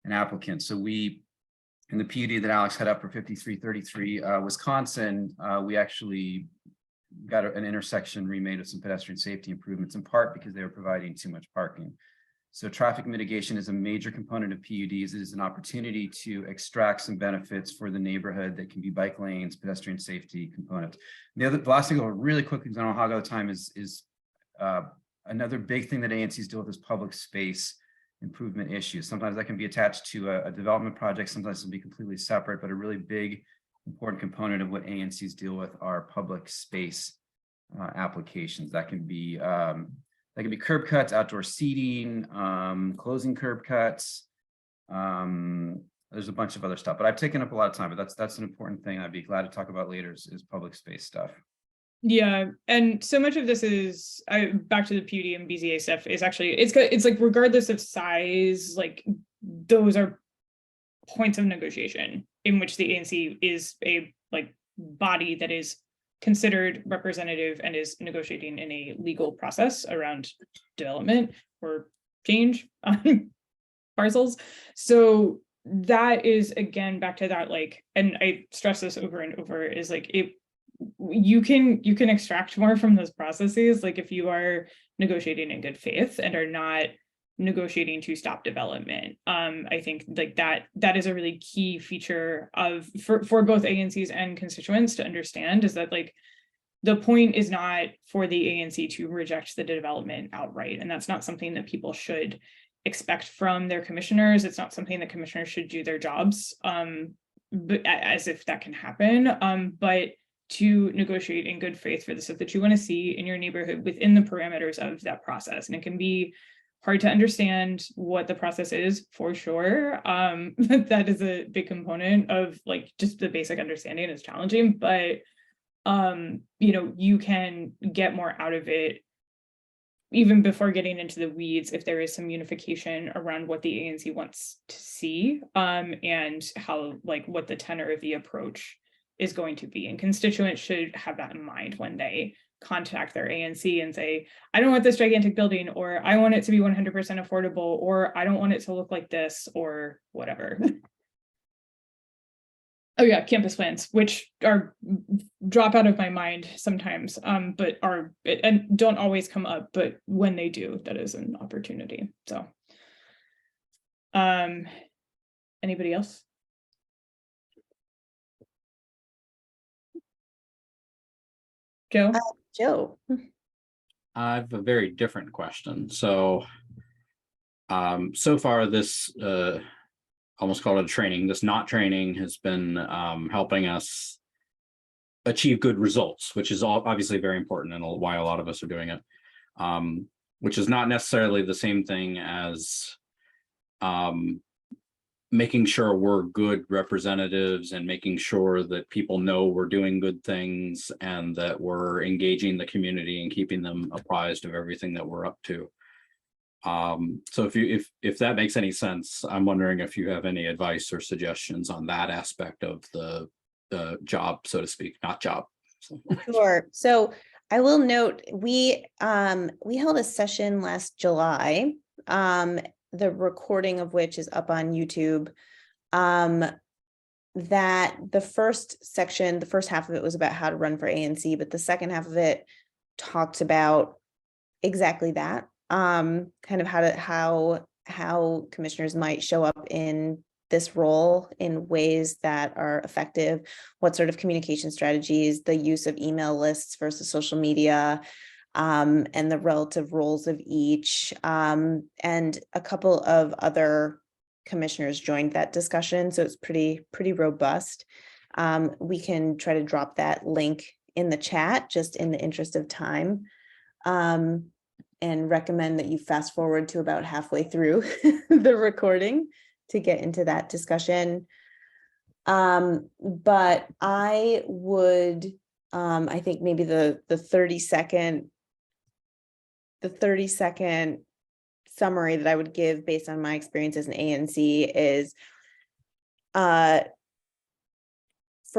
an applicant. So we, in the PUD that Alex had up for 5333 Wisconsin, we actually got an intersection remade with some pedestrian safety improvements, in part because they were providing too much parking. So traffic mitigation is a major component of PUDs. It is an opportunity to extract some benefits for the neighborhood that can be bike lanes, pedestrian safety components. The last thing over really quickly, because I don't know how to go time, is another big thing that ANCs deal with is public space improvement issues. Sometimes that can be attached to a development project. Sometimes it can be completely separate, but a really big, important component of what ANCs deal with are public space applications. That can be curb cuts, outdoor seating, closing curb cuts. There's a bunch of other stuff, but I've taken up a lot of time, but that's an important thing I'd be glad to talk about later is public space stuff. Yeah, and so much of this is back to the PUD and BZA stuff is actually, it's regardless of size, those are points of negotiation in which the ANC is a like body that is considered representative and is negotiating in a legal process around development or change on parcels. So that is, again, back to that, like, and I stress this over and over, is like, you can extract more from those processes, like if you are negotiating in good faith and are not negotiating to stop development. I think like that is a really key feature of for both ANCs and constituents to understand, is that like the point is not for the ANC to reject the development outright, and that's not something that people should expect from their commissioners. It's not something that commissioners should do their jobs but as if that can happen, but to negotiate in good faith for the stuff that you want to see in your neighborhood within the parameters of that process. And it can be hard to understand what the process is, for sure. That is a big component of like just the basic understanding is challenging, but you know, you can get more out of it even before getting into the weeds if there is some unification around what the ANC wants to see, and how, like, what the tenor of the approach is going to be. And constituents should have that in mind when they contact their ANC and say, I don't want this gigantic building, or I want it to be 100% affordable, or I don't want it to look like this, or whatever. Oh yeah, campus plans, which are drop out of my mind sometimes, but are, and don't always come up, but when they do, that is an opportunity. So, anybody else? Joe? Joe. I have a very different question. So, so far this, almost call it a training, this not training has been helping us achieve good results, which is obviously very important and why a lot of us are doing it, which is not necessarily the same thing as making sure we're good representatives and making sure that people know we're doing good things and that we're engaging the community and keeping them apprised of everything that we're up to. So if that makes any sense, I'm wondering if you have any advice or suggestions on that aspect of the job, so to speak, not job. So. Sure. So I will note we held a session last July, the recording of which is up on YouTube. That the first section, the first half of it was about how to run for ANC, but the second half of it talked about exactly that. Kind of how commissioners might show up in this role in ways that are effective, what sort of communication strategies, the use of email lists versus social media, and the relative roles of each. And a couple of other commissioners joined that discussion, so it's pretty robust. We can try to drop that link in the chat just in the interest of time. And recommend that you fast forward to about halfway through the recording to get into that discussion. But I would, I think maybe the 30-second summary that I would give based on my experience as an ANC is for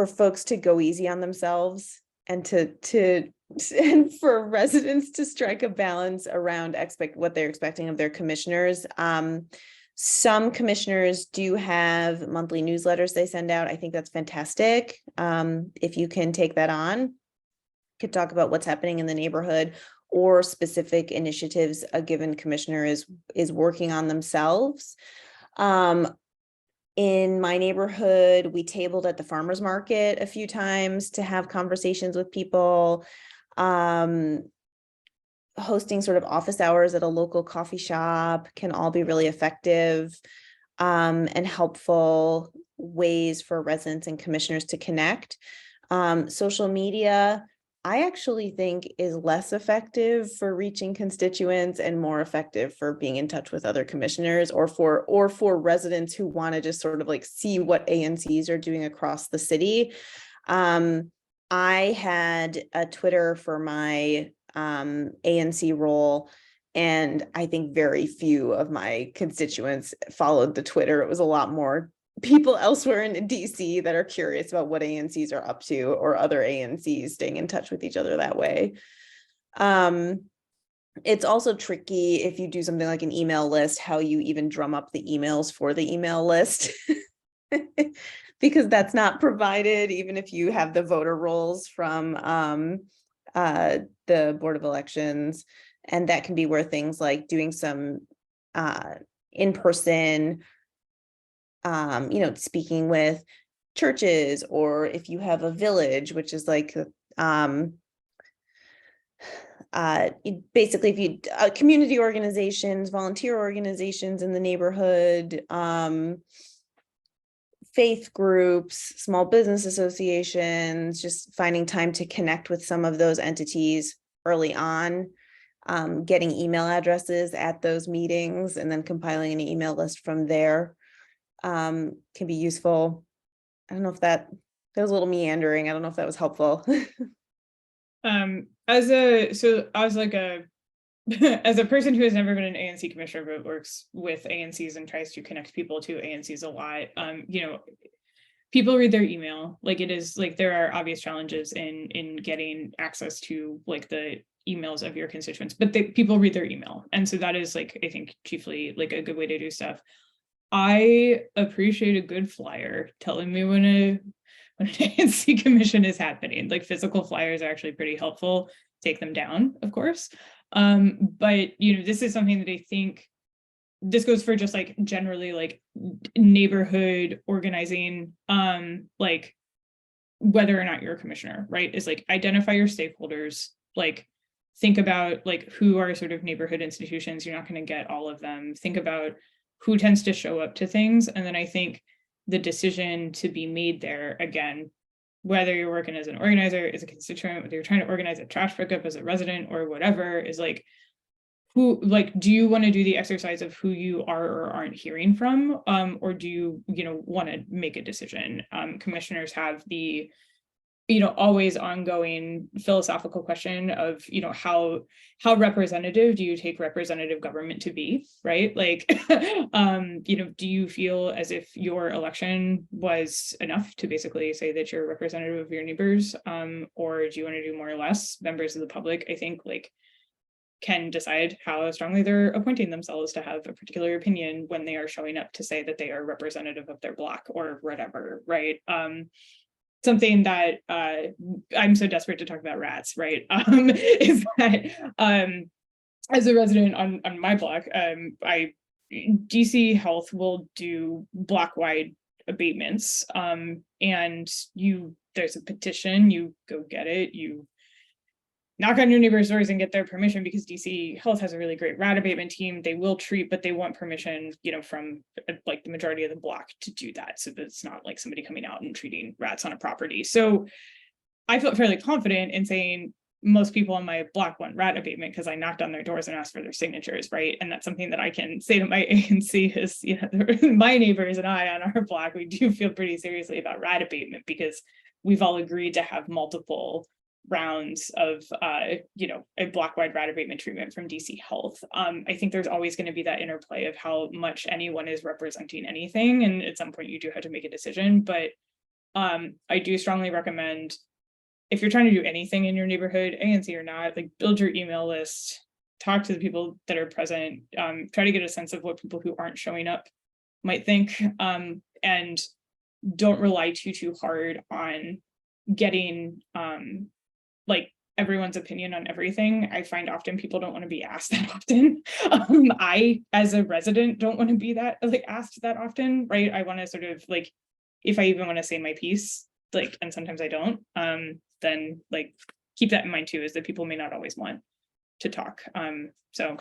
folks to go easy on themselves and and for residents to strike a balance around what they're expecting of their commissioners. Some commissioners do have monthly newsletters they send out. I think that's fantastic. If you can take that on, could talk about what's happening in the neighborhood or specific initiatives a given commissioner is working on themselves. In my neighborhood, we tabled at the farmers market a few times to have conversations with people. Hosting sort of office hours at a local coffee shop can all be really effective and helpful ways for residents and commissioners to connect. Social media, I actually think, is less effective for reaching constituents and more effective for being in touch with other commissioners or for residents who want to just sort of like see what ANCs are doing across the city. I had a Twitter for my ANC role, and I think very few of my constituents followed the Twitter. It was a lot more people elsewhere in DC that are curious about what ANCs are up to, or other ANCs staying in touch with each other that way. It's also tricky if you do something like an email list, how you even drum up the emails for the email list. Because that's not provided, even if you have the voter rolls from the Board of Elections. And that can be where things like doing some in-person, speaking with churches, or if you have a village, which is like basically if you community organizations, volunteer organizations in the neighborhood, faith groups, small business associations, just finding time to connect with some of those entities early on, getting email addresses at those meetings, and then compiling an email list from there can be useful. I don't know if that was a little meandering. I don't know if that was helpful. As a person who has never been an ANC commissioner but works with ANCs and tries to connect people to ANCs a lot, people read their email. Like, it is like there are obvious challenges in getting access to like the emails of your constituents, but people read their email, and so that is like, I think, chiefly like a good way to do stuff. I appreciate a good flyer telling me when an ANC commission is happening. Like, physical flyers are actually pretty helpful. Take them down, of course. But this is something that I think this goes for just like generally like neighborhood organizing, like whether or not you're a commissioner, right? Is like identify your stakeholders, like think about like who are sort of neighborhood institutions. You're not going to get all of them. Think about who tends to show up to things. And then I think the decision to be made there, again, whether you're working as an organizer, as a constituent, whether you're trying to organize a trash pickup as a resident or whatever, is like, who, like, do you want to do the exercise of who you are or aren't hearing from? Or do you, want to make a decision? Commissioners have the, always ongoing philosophical question of, how representative do you take representative government to be, right? Like, do you feel as if your election was enough to basically say that you're representative of your neighbors? Or do you want to do more or less? Members of the public, I think, like, can decide how strongly they're appointing themselves to have a particular opinion when they are showing up to say that they are representative of their block or whatever, right? Something that I'm so desperate to talk about rats, right? Is that as a resident on my block, DC Health will do block-wide abatements, and there's a petition, you go get it, you knock on your neighbor's doors and get their permission, because DC Health has a really great rat abatement team. They will treat, but they want permission, from like the majority of the block to do that. So that it's not like somebody coming out and treating rats on a property. So I felt fairly confident in saying most people on my block want rat abatement because I knocked on their doors and asked for their signatures, right? And that's something that I can say to my ANC is, my neighbors and I on our block, we do feel pretty seriously about rat abatement because we've all agreed to have multiple rounds of a block-wide rat abatement treatment from DC Health. I think there's always going to be that interplay of how much anyone is representing anything, and at some point you do have to make a decision. But I do strongly recommend, if you're trying to do anything in your neighborhood, ANC or not, like, build your email list, talk to the people that are present, try to get a sense of what people who aren't showing up might think, and don't rely too hard on getting like everyone's opinion on everything. I find often people don't want to be asked that often. I, as a resident, don't want to be asked that often, right? I want to sort of like, if I even want to say my piece, like, and sometimes I don't, then like keep that in mind too, is that people may not always want to talk. So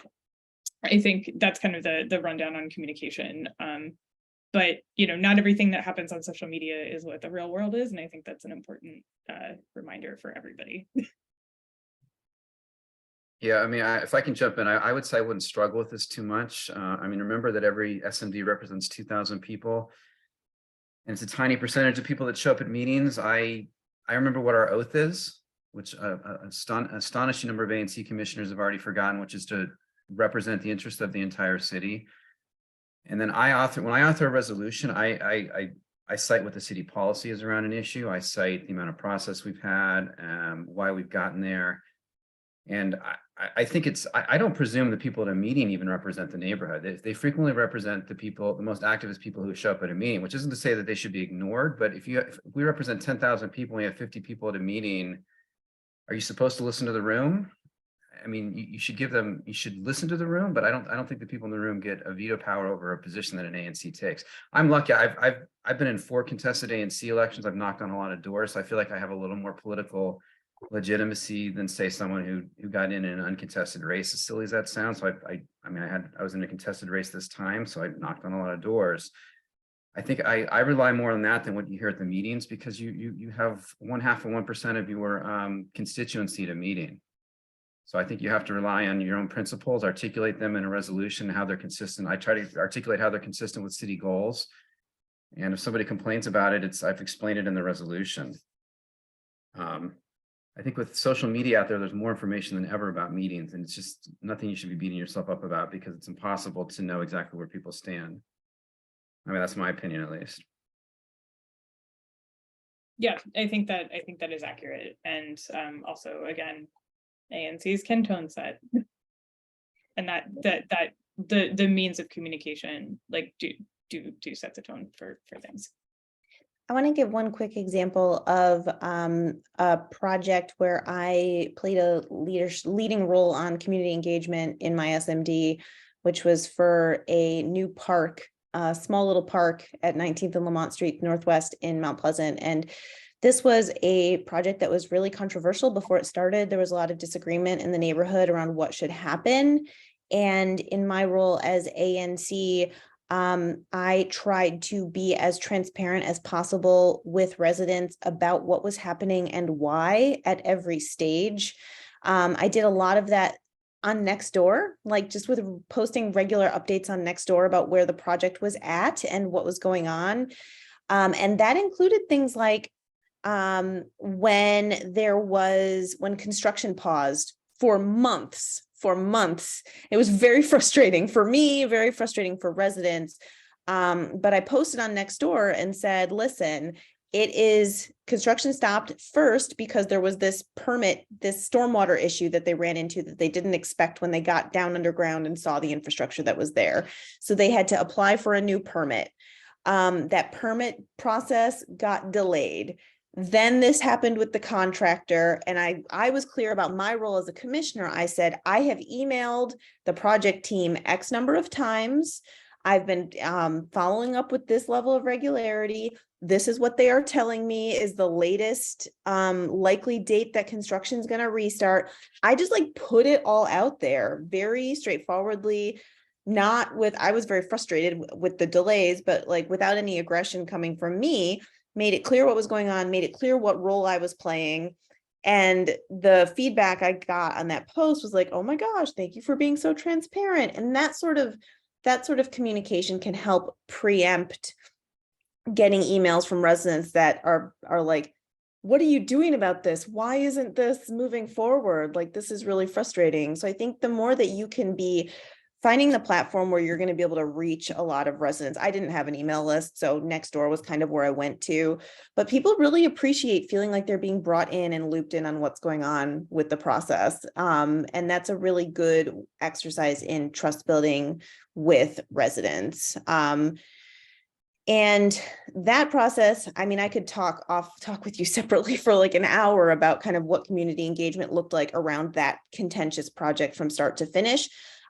I think that's kind of the rundown on communication. But not everything that happens on social media is what the real world is, and I think that's an important reminder for everybody. Yeah, I mean, if I can jump in, I would say I wouldn't struggle with this too much. I mean, remember that every SMD represents 2,000 people, and it's a tiny percentage of people that show up at meetings. I remember what our oath is, which astonishing number of ANC commissioners have already forgotten, which is to represent the interest of the entire city. And then when I author a resolution, I cite what the city policy is around an issue. I cite the amount of process we've had, why we've gotten there. And I think I don't presume the people at a meeting even represent the neighborhood. They frequently represent the people, the most activist people who show up at a meeting, which isn't to say that they should be ignored. But if we represent 10,000 people, and we have 50 people at a meeting, are you supposed to listen to the room? I mean, you should listen to the room, but I don't think the people in the room get a veto power over a position that an ANC takes. I'm lucky. I've been in 4 contested ANC elections. I've knocked on a lot of doors. So I feel like I have a little more political legitimacy than say someone who got in an uncontested race, as silly as that sounds. So I was in a contested race this time, so I knocked on a lot of doors. I think I rely more on that than what you hear at the meetings, because you have 1/2 of your constituency at a meeting. So I think you have to rely on your own principles, articulate them in a resolution, how they're consistent. I try to articulate how they're consistent with city goals. And if somebody complains about it, I've explained it in the resolution. I think with social media out there, there's more information than ever about meetings, and it's just nothing you should be beating yourself up about, because it's impossible to know exactly where people stand. I mean, that's my opinion, at least. Yeah, I think that is accurate. And also, again, ANCs can tone set. And that the means of communication like do set the tone for things. I want to give one quick example of a project where I played a leading role on community engagement in my SMD, which was for a new park, a small little park at 19th and Lamont Street Northwest in Mount Pleasant. And this was a project that was really controversial before it started. There was a lot of disagreement in the neighborhood around what should happen. And in my role as ANC, I tried to be as transparent as possible with residents about what was happening and why at every stage. I did a lot of that on Nextdoor, like just with posting regular updates on Nextdoor about where the project was at and what was going on. And that included things like when construction paused for months. It was very frustrating for me, very frustrating for residents. But I posted on Nextdoor and said, listen, construction stopped first because there was this stormwater issue that they ran into that they didn't expect when they got down underground and saw the infrastructure that was there. So they had to apply for a new permit. That permit process got delayed. Then this happened with the contractor, and I was clear about my role as a commissioner. I said, I have emailed the project team X number of times. I've been following up with this level of regularity. This is what they are telling me is the latest likely date that construction is going to restart. I just put it all out there very straightforwardly. I was very frustrated with the delays, but without any aggression coming from me. Made it clear what was going on, made it clear what role I was playing. And the feedback I got on that post was oh my gosh, thank you for being so transparent. And that sort of communication can help preempt getting emails from residents that are like, what are you doing about this? Why isn't this moving forward? This is really frustrating. So I think the more that you can be finding the platform where you're going to be able to reach a lot of residents. I didn't have an email list, so Nextdoor was kind of where I went to, but people really appreciate feeling like they're being brought in and looped in on what's going on with the process. And that's a really good exercise in trust building with residents. And that process, I mean, I could talk with you separately for an hour about kind of what community engagement looked like around that contentious project from start to finish.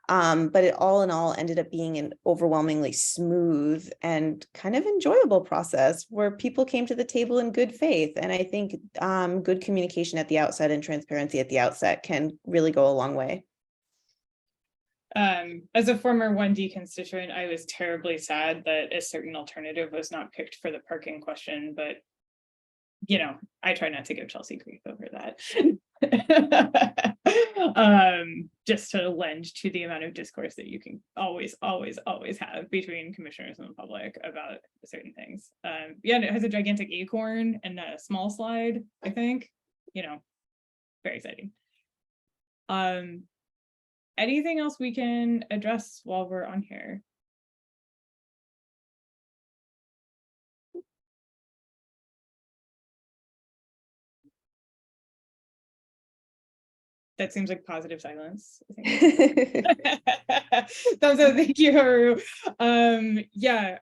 But it all in all ended up being an overwhelmingly smooth and kind of enjoyable process where people came to the table in good faith. And I think good communication at the outset and transparency at the outset can really go a long way. As a former 1D constituent, I was terribly sad that a certain alternative was not picked for the parking question, but I try not to give Chelsea grief over that. Just to lend to the amount of discourse that you can always have between commissioners and the public about certain things. Yeah, and it has a gigantic acorn and a small slide, I think. Very exciting. Anything else we can address while we're on here? That seems like positive silence. I think. Thumbs up, thank you, Haru. Yeah,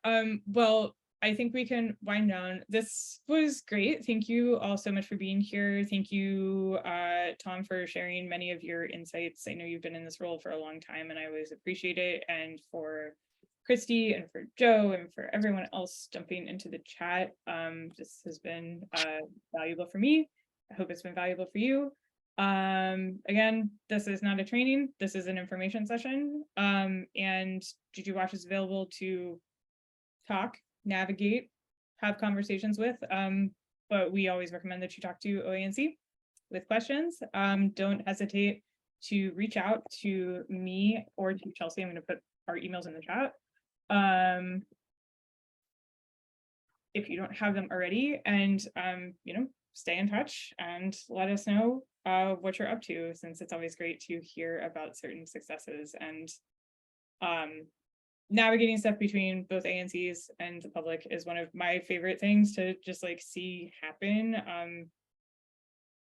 well, I think we can wind down. This was great. Thank you all so much for being here. Thank you, Tom, for sharing many of your insights. I know you've been in this role for a long time and I always appreciate it. And for Christy and for Joe and for everyone else jumping into the chat. This has been valuable for me. I hope it's been valuable for you. Again, this is not a training, this is an information session. And GG Watch is available to talk, navigate, have conversations with. But we always recommend that you talk to OANC with questions. Don't hesitate to reach out to me or to Chelsea. I'm going to put our emails in the chat. If you don't have them already, and you know, stay in touch and let us know what you're up to, since it's always great to hear about certain successes and navigating stuff between both ANCs and the public is one of my favorite things to just like see happen.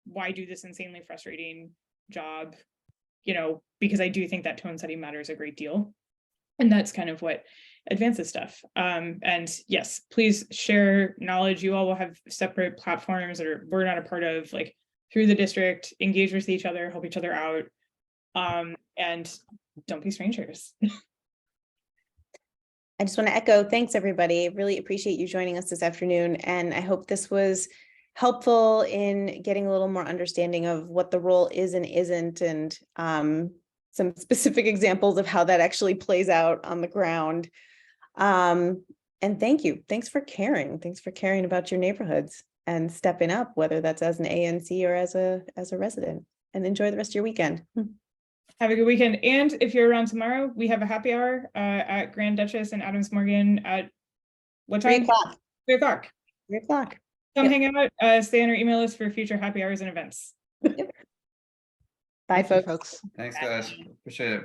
Why do this insanely frustrating job? You know, because I do think that tone setting matters a great deal. And that's kind of what advances stuff. And yes, please share knowledge. You all will have separate platforms that we're not a part of, like through the district, engage with each other, help each other out. And don't be strangers. I just want to echo, thanks everybody. Really appreciate you joining us this afternoon. And I hope this was helpful in getting a little more understanding of what the role is and isn't, and some specific examples of how that actually plays out on the ground. And thank you. Thanks for caring. Thanks for caring about your neighborhoods and stepping up, whether that's as an ANC or as a resident. And enjoy the rest of your weekend. Have a good weekend. And if you're around tomorrow, we have a happy hour at Grand Duchess and Adams Morgan at what time? 3:00. 3 o'clock. 3 o'clock. Come Yep. hang out, stay on our email list for future happy hours and events. Bye, Thank you, folks. folks. Thanks, guys. Appreciate it.